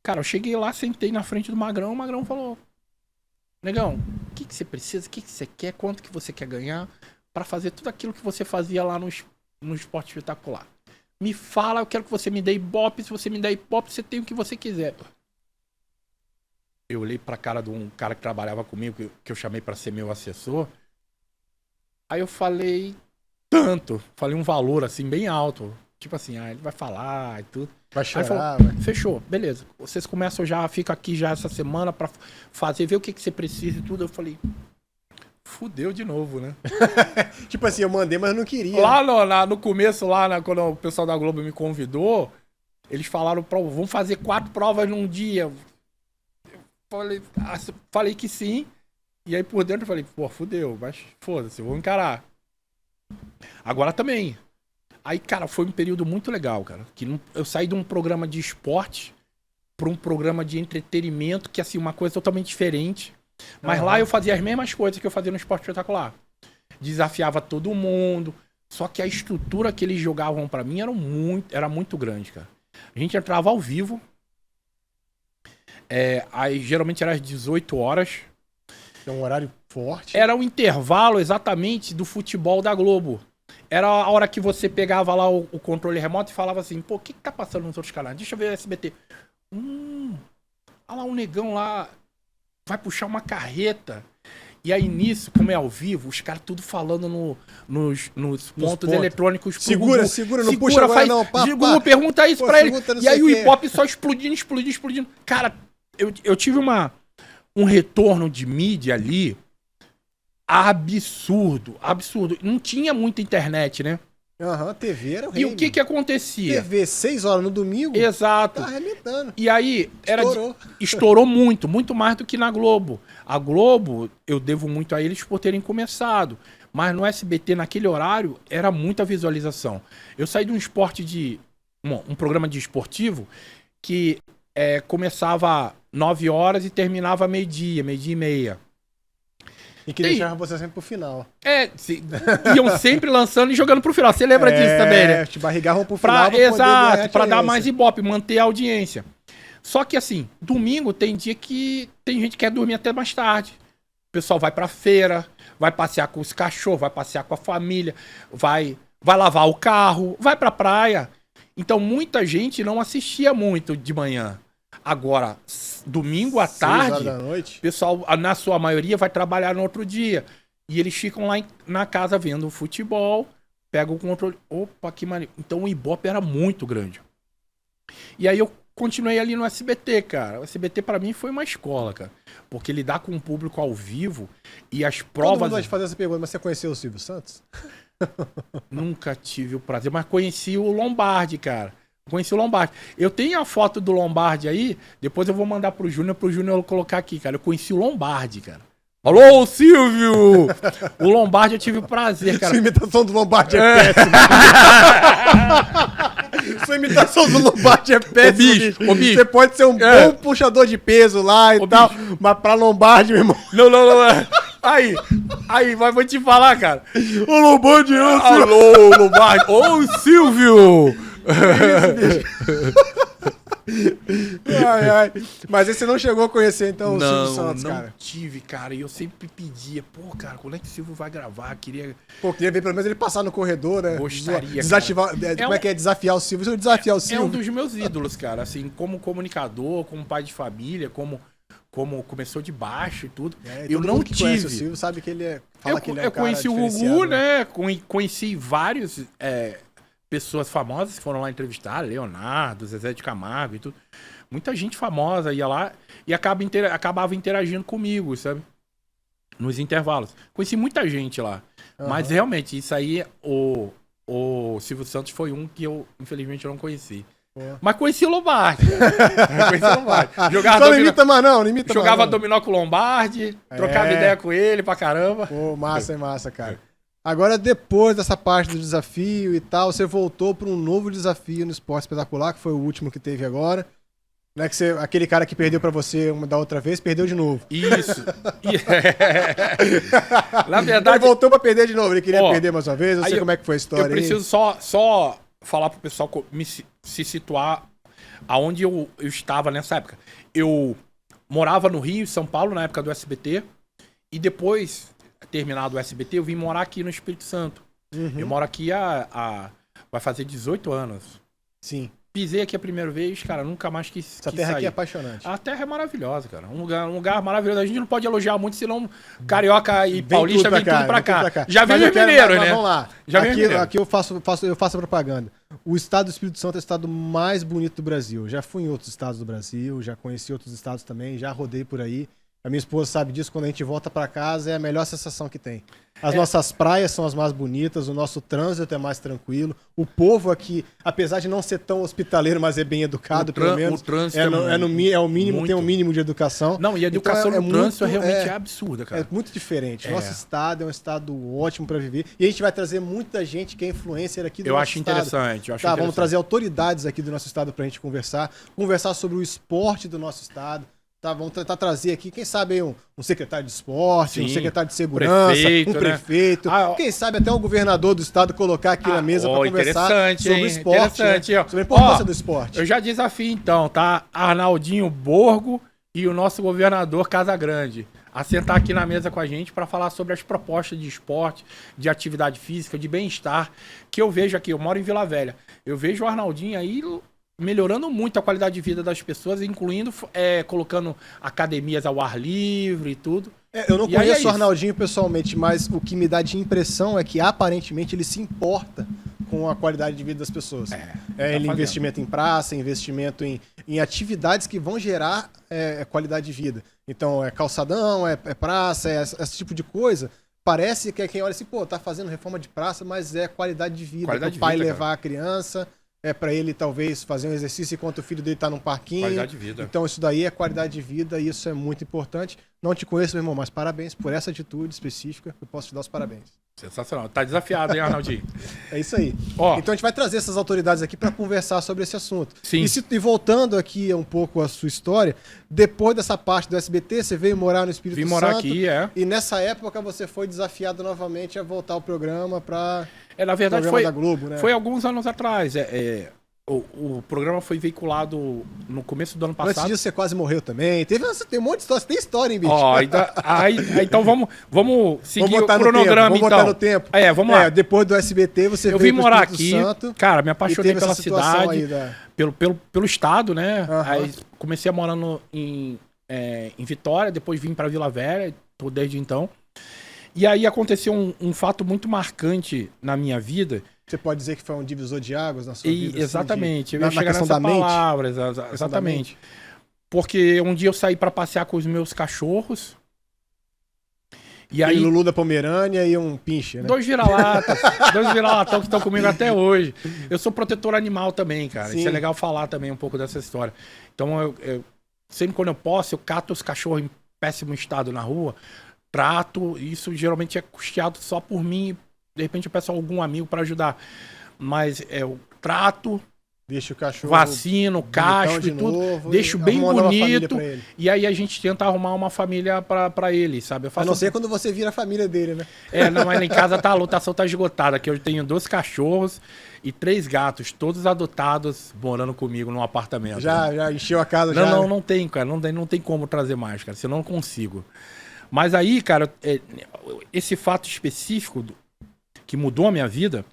Cara, eu cheguei lá, sentei na frente do Magrão, o Magrão falou: negão, o que você precisa, o que você quer, quanto que você quer ganhar pra fazer tudo aquilo que você fazia lá no esporte espetacular? Me fala, eu quero que você me dê Ibope. Se você me der Ibope, você tem o que você quiser. Eu olhei pra cara de um cara que trabalhava comigo, que eu chamei pra ser meu assessor. Aí eu falei tanto. Falei um valor, assim, bem alto. Tipo assim, ele vai falar e tudo. Vai chorar, falou, fechou, beleza. Vocês começam já, fica aqui já essa semana pra fazer, ver o que você precisa e tudo. Eu falei, fudeu de novo, né? Tipo assim, eu mandei, mas eu não queria. Lá no começo, quando o pessoal da Globo me convidou, eles falaram, vamos fazer 4 provas num dia. Falei que sim. E aí por dentro eu falei, pô, fudeu, mas foda-se, eu vou encarar. Agora também. Aí, cara, foi um período muito legal, cara. Que eu saí de um programa de esporte para um programa de entretenimento, que assim, uma coisa totalmente diferente. Mas lá eu fazia as mesmas coisas que eu fazia no Esporte Espetacular. Desafiava todo mundo. Só que a estrutura que eles jogavam pra mim era muito grande, cara. A gente entrava ao vivo. Aí geralmente era às 18 horas. É um horário forte. Era o intervalo exatamente do futebol da Globo. Era a hora que você pegava lá o controle remoto e falava assim, pô, o que tá passando nos outros canais? Deixa eu ver o SBT. Olha lá um negão lá, vai puxar uma carreta. E aí nisso, como é ao vivo, os caras tudo falando nos pontos eletrônicos. Segura, não puxa agora não. Google pergunta isso pra ele. E aí o Ibope só explodindo. Cara, eu tive um retorno de mídia ali absurdo. Não tinha muita internet, né? TV era o reino. E o que acontecia? TV 6 horas no domingo. Exato. Tá arrebentando. E aí, estourou muito mais do que na Globo. A Globo, eu devo muito a eles por terem começado. Mas no SBT, naquele horário, era muita visualização. Eu saí de um um programa de esportivo que começava 9 horas e terminava meio-dia e meia. E que deixava você sempre pro final. Iam sempre lançando e jogando pro final. Você lembra disso também, né? Te barrigavam pro final. Exato, pra dar mais Ibope, manter a audiência. Só que assim, domingo tem dia que tem gente que quer dormir até mais tarde. O pessoal vai pra feira, vai passear com os cachorros, vai passear com a família, vai lavar o carro, vai pra praia. Então muita gente não assistia muito de manhã. Agora, domingo à tarde, o pessoal, na sua maioria, vai trabalhar no outro dia. E eles ficam lá na casa vendo o futebol, pegam o controle. Opa, que maneiro. Então o Ibope era muito grande. E aí eu continuei ali no SBT, cara. O SBT pra mim foi uma escola, cara. Porque lidar com o público ao vivo e as provas... Todo mundo vai te fazer essa pergunta, mas você conheceu o Silvio Santos? Nunca tive o prazer, mas conheci o Lombardi, cara. Conheci o Lombardi. Eu tenho a foto do Lombardi aí, depois eu vou mandar pro Júnior colocar aqui, cara. Eu conheci o Lombardi, cara. Alô, Silvio! O Lombardi eu tive o prazer, cara. Sua imitação do Lombardi é péssima. Sua imitação do Lombardi é péssima, Ô, bicho. Você pode ser um bom puxador de peso lá e tal, bicho. Mas pra Lombardi, meu irmão... Não. Aí, vou te falar, cara. Ô, Lombardi, alô, Lombardi. Ô, Silvio! Ai. Mas esse você não chegou a conhecer, então, o Silvio Santos, cara? Não tive, cara. E eu sempre pedia, cara, quando é que o Silvio vai gravar? Queria ver pelo menos ele passar no corredor, né? Gostaria, desativar, como é que é? Desafiar o Silvio. Se eu desafiar o Silvio... É um dos meus ídolos, cara. Assim, como comunicador, como pai de família, como começou de baixo e tudo. Eu não tive. O Silvio sabe que ele é... Eu conheci o Gugu, né? Conheci vários... pessoas famosas que foram lá entrevistar, Leonardo, Zezé de Camargo e tudo. Muita gente famosa ia lá e acabava interagindo comigo, sabe? Nos intervalos. Conheci muita gente lá. Mas realmente, isso aí, o Silvio Santos foi um que eu, infelizmente, não conheci. Mas conheci o Lombardi. Não imita mais não, imita Jogava mais não. dominó com o Lombardi, trocava ideia com ele pra caramba. Pô, massa, cara. Agora, depois dessa parte do desafio e tal, você voltou para um novo desafio no Esporte Espetacular, que foi o último que teve agora. Não é que aquele cara que perdeu para você uma da outra vez, perdeu de novo. Isso. Na verdade... Ele voltou para perder de novo, ele queria perder mais uma vez, eu sei como é que foi a história. Eu preciso só falar pro pessoal se situar aonde eu estava nessa época. Eu morava no Rio, São Paulo, na época do SBT, e depois... terminado o SBT, eu vim morar aqui no Espírito Santo. Eu moro aqui há vai fazer 18 anos. Sim. Pisei aqui a primeira vez, cara, nunca mais quis Essa terra sair. aqui é apaixonante. A terra é maravilhosa, cara. Um lugar maravilhoso. A gente não pode elogiar muito, senão carioca e paulista vem tudo pra cá. Já vem os mineiros, né? Vamos lá. Já aqui eu faço a propaganda. O estado do Espírito Santo é o estado mais bonito do Brasil. Já fui em outros estados do Brasil, já conheci outros estados também, já rodei por aí. A minha esposa sabe disso, quando a gente volta pra casa é a melhor sensação que tem. As nossas praias são as mais bonitas, o nosso trânsito é mais tranquilo. O povo aqui, apesar de não ser tão hospitaleiro, mas é bem educado, pelo menos. O trânsito é o mínimo, muito. Tem um mínimo de educação. Não, e a educação então, no trânsito realmente é absurda, cara. É muito diferente. Nosso estado é um estado ótimo para viver. E a gente vai trazer muita gente que é influencer aqui do nosso estado. Eu acho interessante. Vamos trazer autoridades aqui do nosso estado pra gente conversar sobre o esporte do nosso estado. Tá, vamos tentar trazer aqui, quem sabe aí um secretário de esporte, um secretário de segurança, um prefeito. Né? Quem sabe até o governador do estado colocar aqui na mesa para conversar sobre o esporte. Né? Sobre a importância do esporte. Eu já desafio então, tá? Arnaldinho Borgo e o nosso governador Casagrande a sentar aqui na mesa com a gente para falar sobre as propostas de esporte, de atividade física, de bem-estar, que eu vejo aqui. Eu moro em Vila Velha. Eu vejo o Arnaldinho aí melhorando muito a qualidade de vida das pessoas, incluindo colocando academias ao ar livre e tudo. Eu não conheço o Arnaldinho pessoalmente, mas o que me dá de impressão é que aparentemente ele se importa com a qualidade de vida das pessoas. Investimento em praça, investimento em atividades que vão gerar qualidade de vida. Então é calçadão, é praça, esse tipo de coisa. Parece que é quem olha assim, tá fazendo reforma de praça, mas é qualidade de vida. O pai levar a criança... para ele talvez fazer um exercício enquanto o filho dele tá num parquinho. Qualidade de vida. Então isso daí é qualidade de vida e isso é muito importante. Não te conheço, meu irmão, mas parabéns por essa atitude específica. Eu posso te dar os parabéns. Sensacional. Tá desafiado, hein, Arnaldinho? É isso aí. Então a gente vai trazer essas autoridades aqui para conversar sobre esse assunto. Sim. E voltando aqui um pouco a sua história, depois dessa parte do SBT, você veio morar no Espírito Santo. Vim morar aqui, E nessa época você foi desafiado novamente a voltar ao programa para... na verdade, da Globo, né? Foi alguns anos atrás. O programa foi veiculado no começo do ano passado. Antes disso, você quase morreu também. Tem um monte de história. Você tem história, hein, bicho? Então vamos seguir o cronograma, vamos botar no tempo. Vamos lá. Depois do SBT, você veio veio vim morar aqui. Santo, cara, me apaixonei pela cidade, aí pelo estado, né? Aí comecei a morar em Vitória, depois vim para Vila Velha, tô desde então. E aí aconteceu um fato muito marcante na minha vida. Você pode dizer que foi um divisor de águas na sua vida? Exatamente. Assim, eu ia chegar nessa palavra, exatamente. Porque um dia eu saí para passear com os meus cachorros. E aí, Lulu da Pomerânia e um pinche, né? Dois vira-latão que estão comigo até hoje. Eu sou protetor animal também, cara. Sim. Isso é legal falar também um pouco dessa história. Então, eu sempre quando eu posso, eu cato os cachorros em péssimo estado na rua, trato. Isso geralmente é custeado só por mim. De repente eu peço a algum amigo para ajudar. Mas eu trato, deixo o cachorro, vacino, castro e tudo. Deixo bem bonito. E aí a gente tenta arrumar uma família para ele, sabe? Eu faço a não ser quando você vira a família dele, né? Não, mas lá em casa a lotação tá esgotada. Aqui eu tenho 2 cachorros e 3 gatos, todos adotados, morando comigo num apartamento. Já encheu a casa? Não tem, cara. Não tem como trazer mais, cara. Senão eu não consigo. Mas aí, cara, esse fato específico que mudou a minha vida,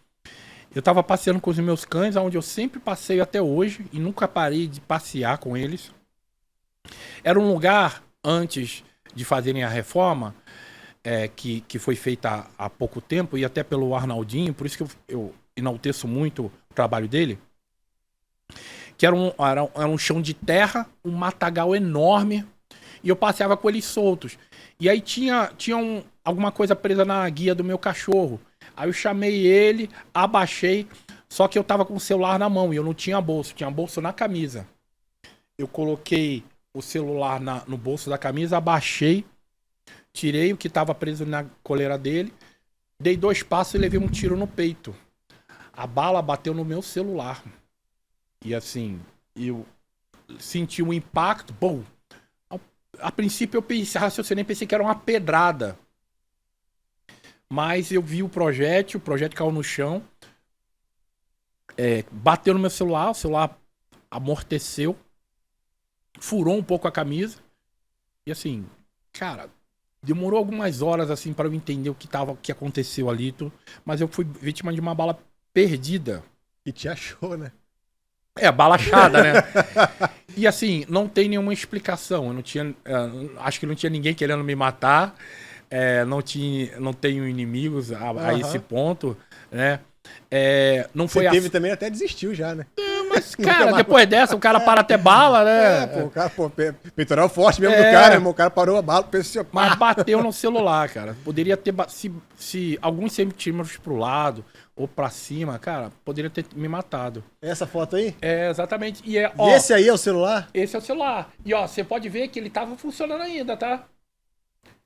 eu tava passeando com os meus cães, onde eu sempre passeio até hoje, e nunca parei de passear com eles. Era um lugar, antes de fazerem a reforma, que foi feita há pouco tempo, e até pelo Arnaldinho, por isso que eu enalteço muito o trabalho dele, que era um chão de terra, um matagal enorme, e eu passeava com eles soltos. E aí tinha alguma coisa presa na guia do meu cachorro. Aí eu chamei ele, abaixei, só que eu tava com o celular na mão e eu não tinha bolso, tinha bolso na camisa. Eu coloquei o celular no bolso da camisa, abaixei, tirei o que tava preso na coleira dele, dei 2 passos e levei um tiro no peito. A bala bateu no meu celular. E assim, eu senti um impacto, bom. A princípio eu raciocinei, pensei que era uma pedrada. Mas eu vi o projétil caiu no chão, bateu no meu celular, o celular amorteceu, furou um pouco a camisa. E assim, cara, demorou algumas horas assim para eu entender o que aconteceu ali. Mas eu fui vítima de uma bala perdida. E te achou, né? É, balachada, né? E assim, não tem nenhuma explicação. Eu não tinha, acho que não tinha ninguém querendo me matar. Não tenho inimigos a esse ponto, né? Não foi Você teve também até desistiu já, né? Mas, cara, depois dessa, o cara para até bala, né? O cara, peitoral forte mesmo do cara, irmão. O cara parou a bala, pensou, mas bateu no celular, cara. Poderia ter, se alguns centímetros pro lado ou pra cima, cara, poderia ter me matado. Essa foto aí? Exatamente. E esse aí é o celular? Esse é o celular. E ó, você pode ver que ele tava funcionando ainda, tá?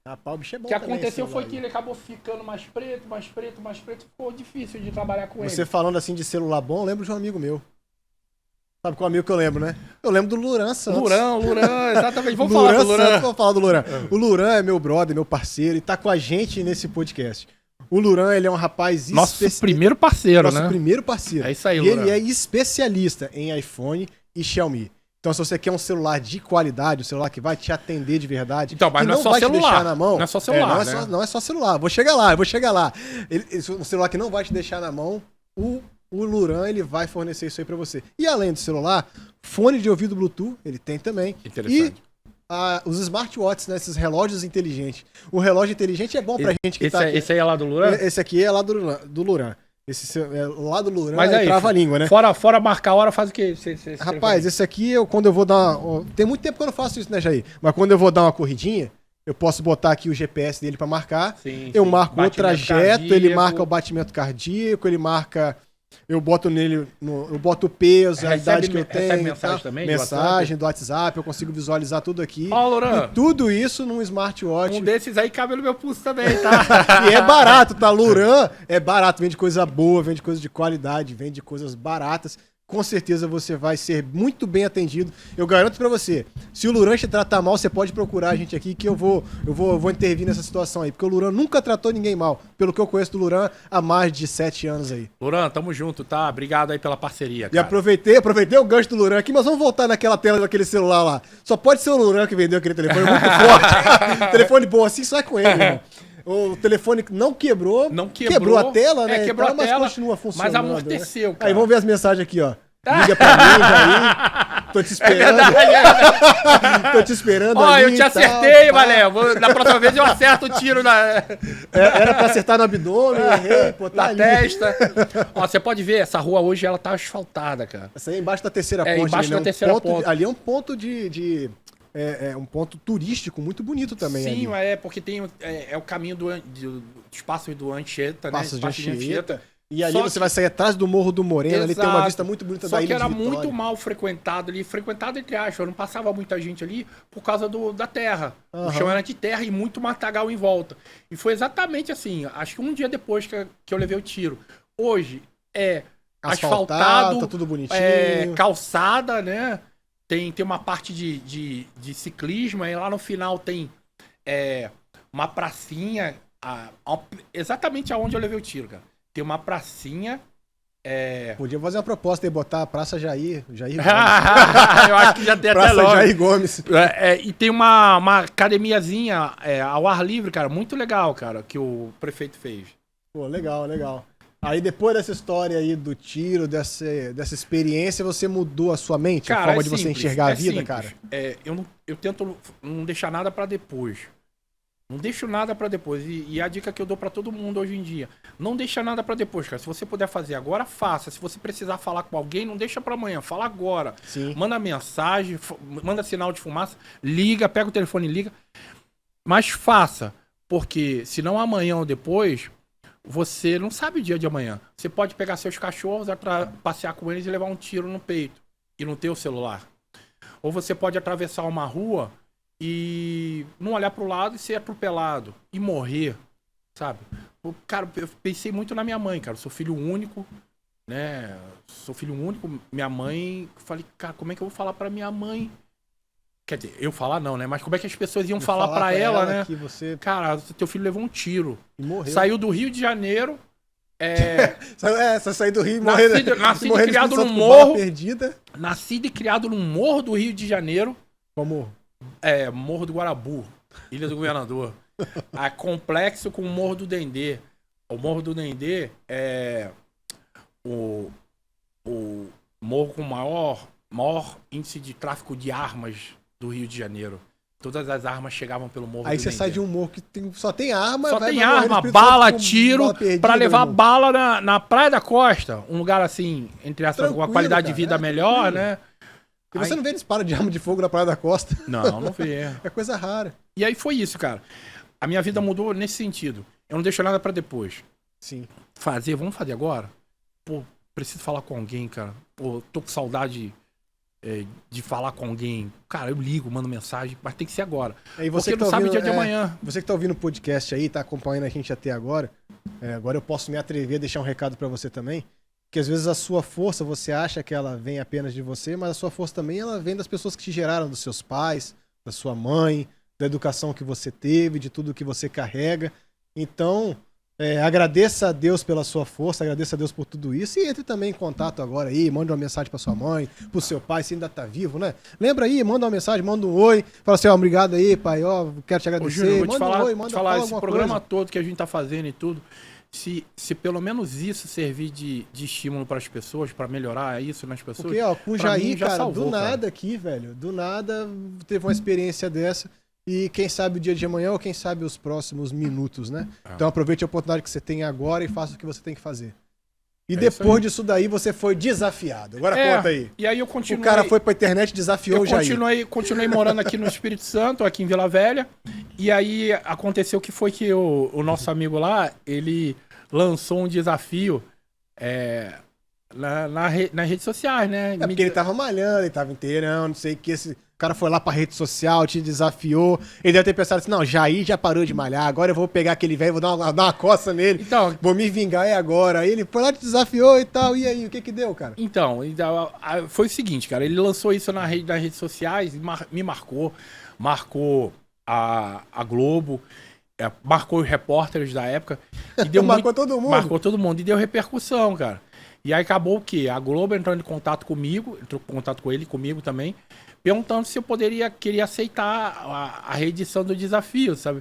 Rapaz, o bicho é bom. O que aconteceu foi que ele acabou ficando mais preto, ficou difícil de trabalhar com ele. Você falando assim de celular bom, eu lembro de um amigo meu. Sabe qual amigo que eu lembro, né? Eu lembro do Luran Santos. Luran, exatamente. Vamos falar do Luran. Vamos falar do Luran. O Luran é meu brother, meu parceiro, e tá com a gente nesse podcast. O Luran, ele é um rapaz... Nosso primeiro parceiro, né? Nosso primeiro parceiro. É isso aí, e Luran. ele é especialista em iPhone e Xiaomi. Então, se você quer um celular de qualidade, um celular que vai te atender de verdade, então, mas que não é só vai te celular. deixar na mão... Não é só celular, não é só celular. Vou chegar lá. Um celular que não vai te deixar na mão, o Luran, ele vai fornecer isso aí pra você. E além do celular, fone de ouvido Bluetooth, ele tem também. Interessante. E os smartwatches, né? Esses relógios inteligentes. O relógio inteligente é bom pra gente que tá aqui. Esse aí é lá do Luran? Esse aqui é lá do Luran. Esse é lá do Luran, mas aí, trava a língua, né? Fora marcar a hora, faz o quê? Rapaz, esse aqui, quando eu vou dar tem muito tempo que eu não faço isso, né, Jair? Mas quando eu vou dar uma corridinha, eu posso botar aqui o GPS dele pra marcar. Eu marco o trajeto, cardíaco. Ele marca o batimento cardíaco, ele marca... Eu boto nele, eu boto o peso, a idade que eu tenho. Recebe mensagem também? Mensagem do WhatsApp, eu consigo visualizar tudo aqui. Ó, Luran. E tudo isso num smartwatch. Um desses aí cabe no meu pulso também, tá? E é barato, tá? Luran é barato, vende coisa boa, vende coisa de qualidade, vende coisas baratas. Com certeza você vai ser muito bem atendido. Eu garanto pra você, se o Luran te tratar mal, você pode procurar a gente aqui que eu vou intervir nessa situação aí. Porque o Luran nunca tratou ninguém mal. Pelo que eu conheço do Luran há mais de 7 anos aí. Luran, tamo junto, tá? Obrigado aí pela parceria, cara. E aproveitei o gancho do Luran aqui, mas vamos voltar naquela tela daquele celular lá. Só pode ser o Luran que vendeu aquele telefone muito forte. Telefone bom assim, só é com ele, irmão. O telefone não quebrou. Quebrou a tela, né? Quebrou a tela, mas continua funcionando. Mas amorteceu, né? cara. Aí vamos ver as mensagens aqui, ó. Liga pra mim, Jair. Tô te esperando. Tô te esperando. Ó, eu te acertei, Valé. Na próxima vez eu acerto o tiro na... Era pra acertar no abdômen, errei, pô, tá na ali. testa. Ó, você pode ver, essa rua hoje ela tá asfaltada, cara. Essa aí é embaixo da terceira ponte. Embaixo da terceira ponte. Ali é um ponto um ponto turístico muito bonito também. Sim, ali. porque tem o caminho do espaço do Anchieta, né? Espaço de Anchieta. E ali você vai sair atrás do Morro do Moreno, Exato. Ali tem uma vista muito bonita da ilha de Vitória. Só que era muito mal frequentado ali, frequentado entre aspas, não passava muita gente ali por causa da terra. O chão era de terra e muito matagal em volta. E foi exatamente assim, acho que um dia depois que eu levei o tiro. Hoje é asfaltado, tá tudo bonitinho. Calçada, né? Tem uma parte de ciclismo, aí lá no final tem uma pracinha, exatamente aonde eu levei o tiro, cara. Tem uma pracinha. Podia fazer uma proposta e botar a Praça Jair Gomes. Eu acho que já tem Praça até logo. Jair Gomes. E tem uma academiazinha ao ar livre, cara, muito legal, cara, que o prefeito fez. Pô, legal. Aí depois dessa história aí do tiro, dessa experiência, você mudou a sua mente? Cara, a forma de você enxergar a vida, simples. cara? Eu tento não deixar nada pra depois. Não deixo nada pra depois. E a dica que eu dou pra todo mundo hoje em dia: não deixa nada pra depois, cara. Se você puder fazer agora, faça. Se você precisar falar com alguém, não deixa pra amanhã. Fala agora. Sim. Manda mensagem, manda sinal de fumaça, liga, pega o telefone e liga. Mas faça. Porque senão amanhã ou depois, você não sabe o dia de amanhã. Você pode pegar seus cachorros, passear com eles e levar um tiro no peito. E não ter o celular. Ou você pode atravessar uma rua e não olhar pro lado e ser atropelado. E morrer, sabe? Cara, eu pensei muito na minha mãe, cara. Eu sou filho único, né? Minha mãe... Falei, cara, como é que eu vou falar pra minha mãe? Quer dizer, eu falar não, né? Mas como é que as pessoas iam falar pra ela, né? Que você... Cara, teu filho levou um tiro. E morreu. Saiu do Rio de Janeiro... Você saiu do Rio e morreu... Nascido e criado num morro... Perdida. Nascido e criado num morro do Rio de Janeiro. Qual morro? Morro do Guarabu, Ilha do Governador. Complexo com o Morro do Dendê. O Morro do Dendê morro com o maior índice de tráfico de armas do Rio de Janeiro. Todas as armas chegavam pelo morro. Aí você sai de um morro que só tem arma. Só tem arma, bala, tiro, pra levar bala na Praia da Costa. Um lugar assim, entre aspas, com uma qualidade de vida melhor, né? E você não vê disparo de arma de fogo na Praia da Costa? Não vê. É coisa rara. E aí foi isso, cara. A minha vida mudou nesse sentido. Eu não deixo nada pra depois. Sim. Vamos fazer agora? Pô, preciso falar com alguém, cara. Pô, tô com saudade de falar com alguém. Cara, eu ligo, mando mensagem, mas tem que ser agora. E você porque não sabe o dia de amanhã. Você que tá ouvindo o podcast aí, tá acompanhando a gente até agora, agora eu posso me atrever a deixar um recado pra você também, que às vezes a sua força, você acha que ela vem apenas de você, mas a sua força também, ela vem das pessoas que te geraram, dos seus pais, da sua mãe, da educação que você teve, de tudo que você carrega. Então, agradeça a Deus pela sua força, agradeça a Deus por tudo isso e entre também em contato agora aí, mande uma mensagem pra sua mãe, pro seu pai, se ainda tá vivo, né? Lembra aí, manda uma mensagem, manda um oi, fala assim, obrigado aí, pai, quero te agradecer. Ô, Júnior, vou te manda falar, um oi, manda falar esse programa coisa. todo que a gente tá fazendo e tudo, se pelo menos isso servir de estímulo para as pessoas, para melhorar isso nas pessoas. Porque, com o Jair, cara, salvou, do nada cara. aqui, velho, do nada teve uma experiência dessa. E quem sabe o dia de amanhã ou quem sabe os próximos minutos, né? Então aproveite a oportunidade que você tem agora e faça o que você tem que fazer. E depois disso daí você foi desafiado. Agora conta aí. E aí eu continuei. O cara foi pra internet e desafiou o Jair. Continuei morando aqui no Espírito Santo, aqui em Vila Velha. E aí aconteceu que foi que o nosso amigo lá, ele lançou um desafio nas redes sociais, né? Porque ele tava malhando, ele tava inteirão, não sei o que. O cara foi lá pra rede social, te desafiou. Ele deve ter pensado assim, não, Jair já parou de malhar, agora eu vou pegar aquele velho, vou dar uma coça nele, então, vou me vingar agora. Aí ele foi lá, te desafiou e tal, e aí, o que deu, cara? Então, foi o seguinte, cara, ele lançou isso nas redes sociais, me marcou a Globo, marcou os repórteres da época. E deu marcou todo mundo? Marcou todo mundo e deu repercussão, cara. E aí acabou o quê? A Globo entrou em contato comigo, entrou em contato com ele, comigo também, perguntando se eu queria aceitar a reedição do desafio, sabe?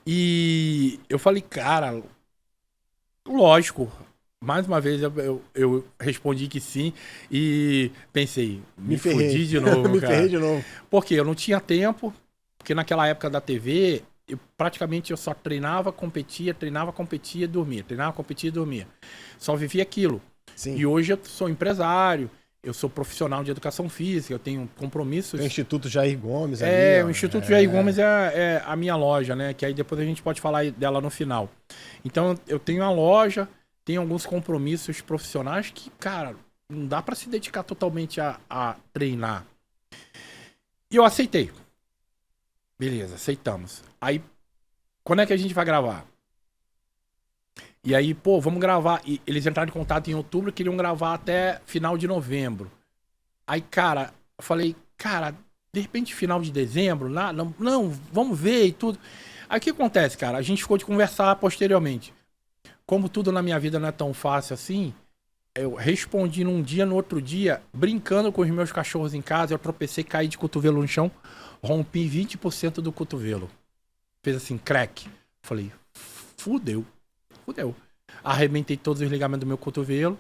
E eu falei, cara, lógico. Mais uma vez eu respondi que sim e pensei, me fudi de novo, me cara. ferrei de novo. Porque eu não tinha tempo, porque naquela época da TV, praticamente eu só treinava, competia, dormia. Treinava, competia e dormia. Só vivia aquilo. Sim. E hoje eu sou empresário, eu sou profissional de educação física, eu tenho compromissos. O Instituto Jair Gomes ali. O Instituto Jair Gomes é a minha loja, né? Que aí depois a gente pode falar dela no final. Então eu tenho a loja, tenho alguns compromissos profissionais que, cara, não dá pra se dedicar totalmente a treinar. E eu aceitei. Beleza, aceitamos. Aí, quando é que a gente vai gravar? E aí, pô, vamos gravar. E eles entraram em contato em outubro, queriam gravar até final de novembro. Aí, cara, eu falei, cara, de repente final de dezembro, não, vamos ver e tudo. Aí o que acontece, cara? A gente ficou de conversar posteriormente. Como tudo na minha vida não é tão fácil assim, eu respondi num dia, no outro dia, brincando com os meus cachorros em casa, eu tropecei, caí de cotovelo no chão, rompi 20% do cotovelo. Fez assim, crack. Falei, fudeu. Arrebentei todos os ligamentos do meu cotovelo.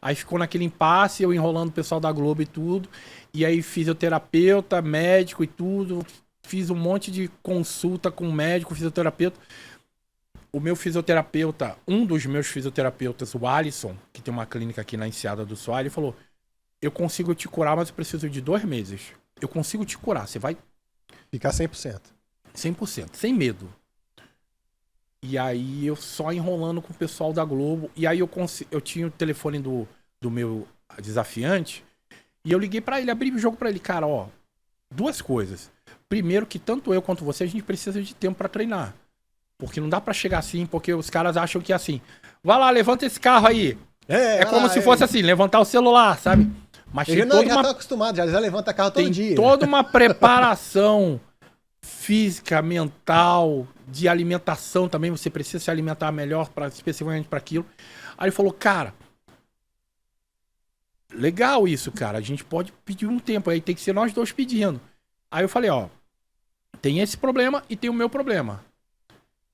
Aí ficou naquele impasse, eu enrolando o pessoal da Globo e tudo. E aí fisioterapeuta, médico e tudo. Fiz um monte de consulta com médico, fisioterapeuta. O meu fisioterapeuta, um dos meus fisioterapeutas, o Alisson, que tem uma clínica aqui na Enseada do Soares, ele falou, eu consigo te curar, mas eu preciso de 2 meses. Eu consigo te curar, você vai... Ficar 100%. 100%, sem medo. E aí eu só enrolando com o pessoal da Globo. E aí eu tinha o telefone do meu desafiante. E eu liguei pra ele, abri o jogo pra ele. Cara, ó, 2 coisas. Primeiro que tanto eu quanto você, a gente precisa de tempo pra treinar. Porque não dá pra chegar assim, porque os caras acham que é assim. Vai lá, levanta esse carro aí. É como se fosse assim, levantar o celular, sabe? Mas ele já tá acostumado, já levanta carro todo dia. Tem toda uma preparação física, mental, de alimentação também. Você precisa se alimentar melhor, especificamente para aquilo. Aí ele falou, cara, legal isso, cara. A gente pode pedir um tempo, aí tem que ser nós 2 pedindo. Aí eu falei, ó, tem esse problema e tem o meu problema.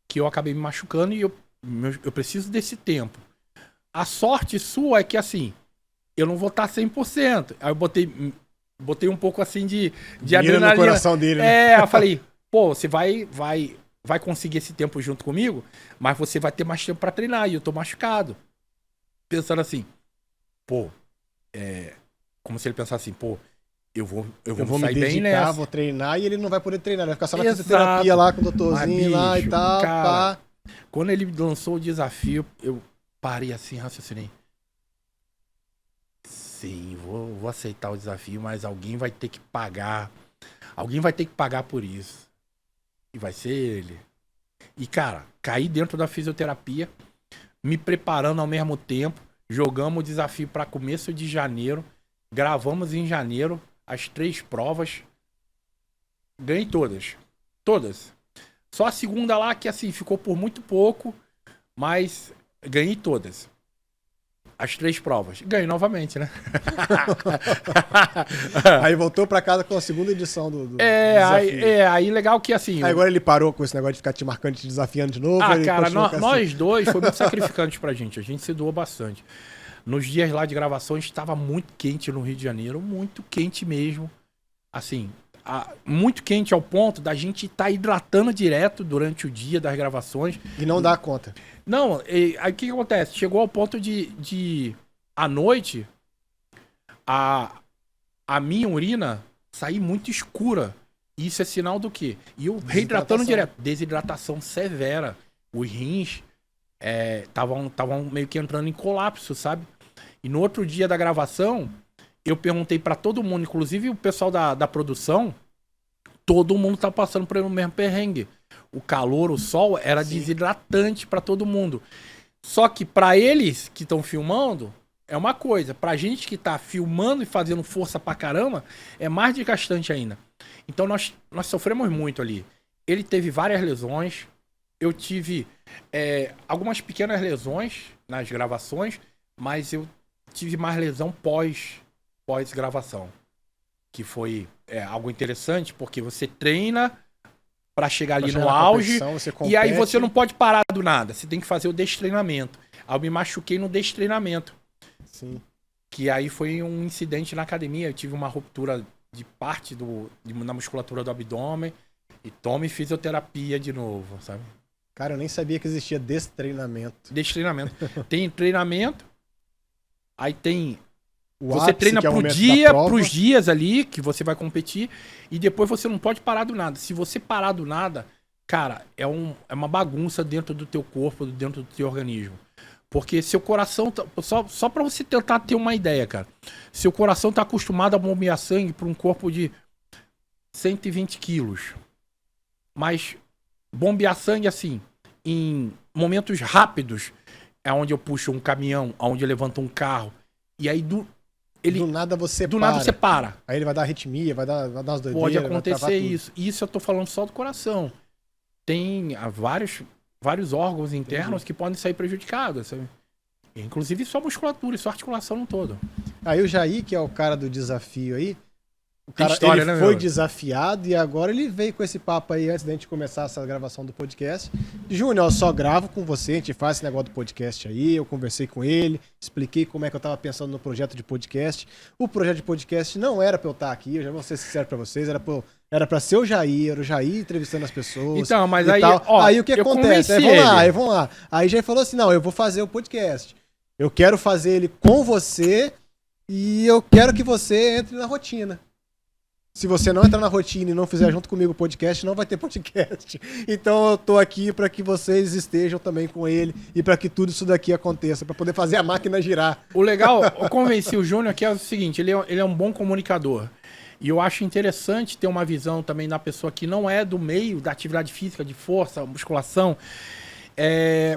Que eu acabei me machucando e eu preciso desse tempo. A sorte sua é que, assim, eu não vou estar 100%. Aí eu botei um pouco assim de Mira adrenalina. no coração dele, né? Eu falei, pô, você vai conseguir esse tempo junto comigo, mas você vai ter mais tempo pra treinar, e eu tô machucado. Pensando assim, pô, como se ele pensasse assim, pô, eu vou me sair dedicar, bem nessa. vou treinar, e ele não vai poder treinar, ele vai ficar só na Exato. fisioterapia lá com o doutorzinho Mas, lá e bicho, tal, cara, pá. Quando ele lançou o desafio, eu parei assim, raciocinei. Sim, vou aceitar o desafio, mas alguém vai ter que pagar. Alguém vai ter que pagar por isso. E vai ser ele. E, cara, caí dentro da fisioterapia, me preparando ao mesmo tempo. Jogamos o desafio para começo de janeiro. Gravamos em janeiro as 3 provas. Ganhei todas. Todas. Só a segunda lá que, assim, ficou por muito pouco, mas ganhei todas. As 3 provas. Ganhei novamente, né? Aí voltou pra casa com a segunda edição do desafio. Aí legal que, assim... Aí agora ele parou com esse negócio de ficar te marcando, te desafiando de novo. Ele cara, continua com essa- nós dois foi muito sacrificante pra gente. A gente se doou bastante. Nos dias lá de gravação, estava muito quente no Rio de Janeiro. Muito quente mesmo. Assim, muito quente ao ponto da gente estar hidratando direto durante o dia das gravações. E não dá conta. Não, aí o que acontece? Chegou ao ponto de à noite, a minha urina sair muito escura. Isso é sinal do quê? E eu reidratando direto. Desidratação severa. Os rins estavam meio que entrando em colapso, sabe? E no outro dia da gravação, eu perguntei pra todo mundo, inclusive o pessoal da produção, todo mundo tá passando por o mesmo perrengue. O calor, o sol, era desidratante pra todo mundo. Só que pra eles que estão filmando, é uma coisa. Pra gente que tá filmando e fazendo força pra caramba, é mais desgastante ainda. Então nós sofremos muito ali. Ele teve várias lesões. Eu tive algumas pequenas lesões nas gravações, mas eu tive mais lesão pós-gravação. Que foi algo interessante, porque você treina pra chegar ali no auge, e aí você não pode parar do nada. Você tem que fazer o destreinamento. Aí eu me machuquei no destreinamento. Sim. Que aí foi um incidente na academia. Eu tive uma ruptura de parte da musculatura do abdômen. E tome fisioterapia de novo, sabe? Cara, eu nem sabia que existia destreinamento. Destreinamento. Tem treinamento, aí tem... O Você ápice, treina que é o pro momento da dia, prova. pros dias ali que você vai competir, e depois você não pode parar do nada. Se você parar do nada, cara, é uma bagunça dentro do teu corpo, dentro do teu organismo. Porque seu coração... Só pra você tentar ter uma ideia, cara. Seu coração tá acostumado a bombear sangue pra um corpo de 120 quilos. Mas bombear sangue, assim, em momentos rápidos, é onde eu puxo um caminhão, onde eu levanto um carro, e aí do nada você nada você para. Aí ele vai dar arritmia, vai dar umas doideiras. Pode vai travar acontecer tudo. isso. Isso eu tô falando só do coração. Tem vários órgãos internos que podem sair prejudicados, sabe? Inclusive sua musculatura e sua articulação no todo. Aí o Jair, que é o cara do desafio aí, o cara história, ele né, foi meu? desafiado e agora ele veio com esse papo aí antes da gente começar essa gravação do podcast. Júnior, eu só gravo com você, a gente faz esse negócio do podcast aí, eu conversei com ele, expliquei como é que eu tava pensando no projeto de podcast. O projeto de podcast não era pra eu estar aqui, eu já vou ser sincero pra vocês, era pra ser o Jair entrevistando as pessoas. Então, mas e aí, tal. ó, Aí o que eu acontece? convenci ele. Vamos lá. Aí já falou assim: não, eu vou fazer o podcast. Eu quero fazer ele com você e eu quero que você entre na rotina. Se você não entrar na rotina e não fizer junto comigo o podcast, não vai ter podcast. Então eu tô aqui para que vocês estejam também com ele e para que tudo isso daqui aconteça, para poder fazer a máquina girar. O legal, eu convenci o Júnior que é o seguinte, ele é um bom comunicador. E eu acho interessante ter uma visão também da pessoa que não é do meio da atividade física, de força, musculação,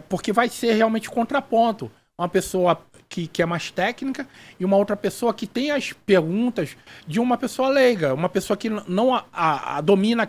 porque vai ser realmente contraponto. Uma pessoa que é mais técnica e uma outra pessoa que tem as perguntas de uma pessoa leiga, uma pessoa que não domina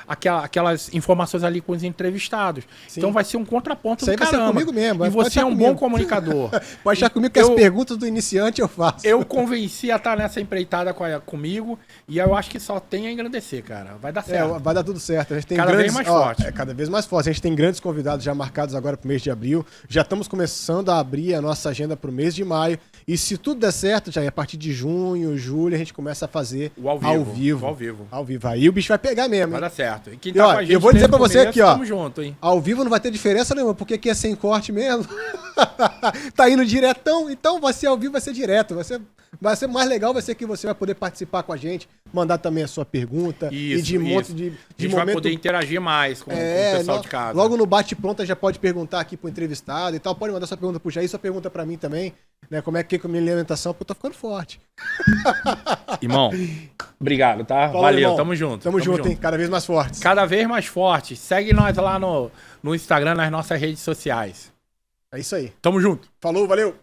aquelas informações ali com os entrevistados. Sim. Então vai ser um contraponto Isso aí do vai ser caramba. comigo mesmo. E você é um bom comunicador. Pode achar comigo que as perguntas do iniciante eu faço. Eu convenci a estar nessa empreitada comigo e eu acho que só tem a engrandecer, cara. Vai dar certo. Vai dar tudo certo. A gente tem Cada vez mais forte. Cada vez mais forte. A gente tem grandes convidados já marcados agora pro mês de abril. Já estamos começando a abrir a nossa agenda pro mês de maio. E se tudo der certo, já a partir de junho, julho, a gente começa a fazer O ao vivo. Ao vivo. Ao vivo. Aí o bicho vai pegar mesmo, Vai hein? dar certo. E quem E, ó, com a gente eu vou dizer pra você aqui, ó. Tamo junto, hein? Ao vivo não vai ter diferença nenhuma, porque aqui é sem corte mesmo. Tá indo diretão, então vai ser ao vivo, vai ser direto. Vai ser mais legal, vai ser que você vai poder participar com a gente, mandar também a sua pergunta. Isso, e de monte de a gente vai poder interagir mais com o pessoal de casa. Logo no bate-pronto já pode perguntar aqui pro entrevistado e tal. Pode mandar sua pergunta pro Jair, sua pergunta pra mim também. Né? Como é que é com a minha alimentação, porque eu tô ficando forte. Irmão, obrigado, tá? Falou, Valeu, irmão. tamo junto. Tamo junto, hein? Cada vez mais fortes. Cada vez mais forte. Segue nós lá no Instagram, nas nossas redes sociais. É isso aí. Tamo junto. Falou, valeu!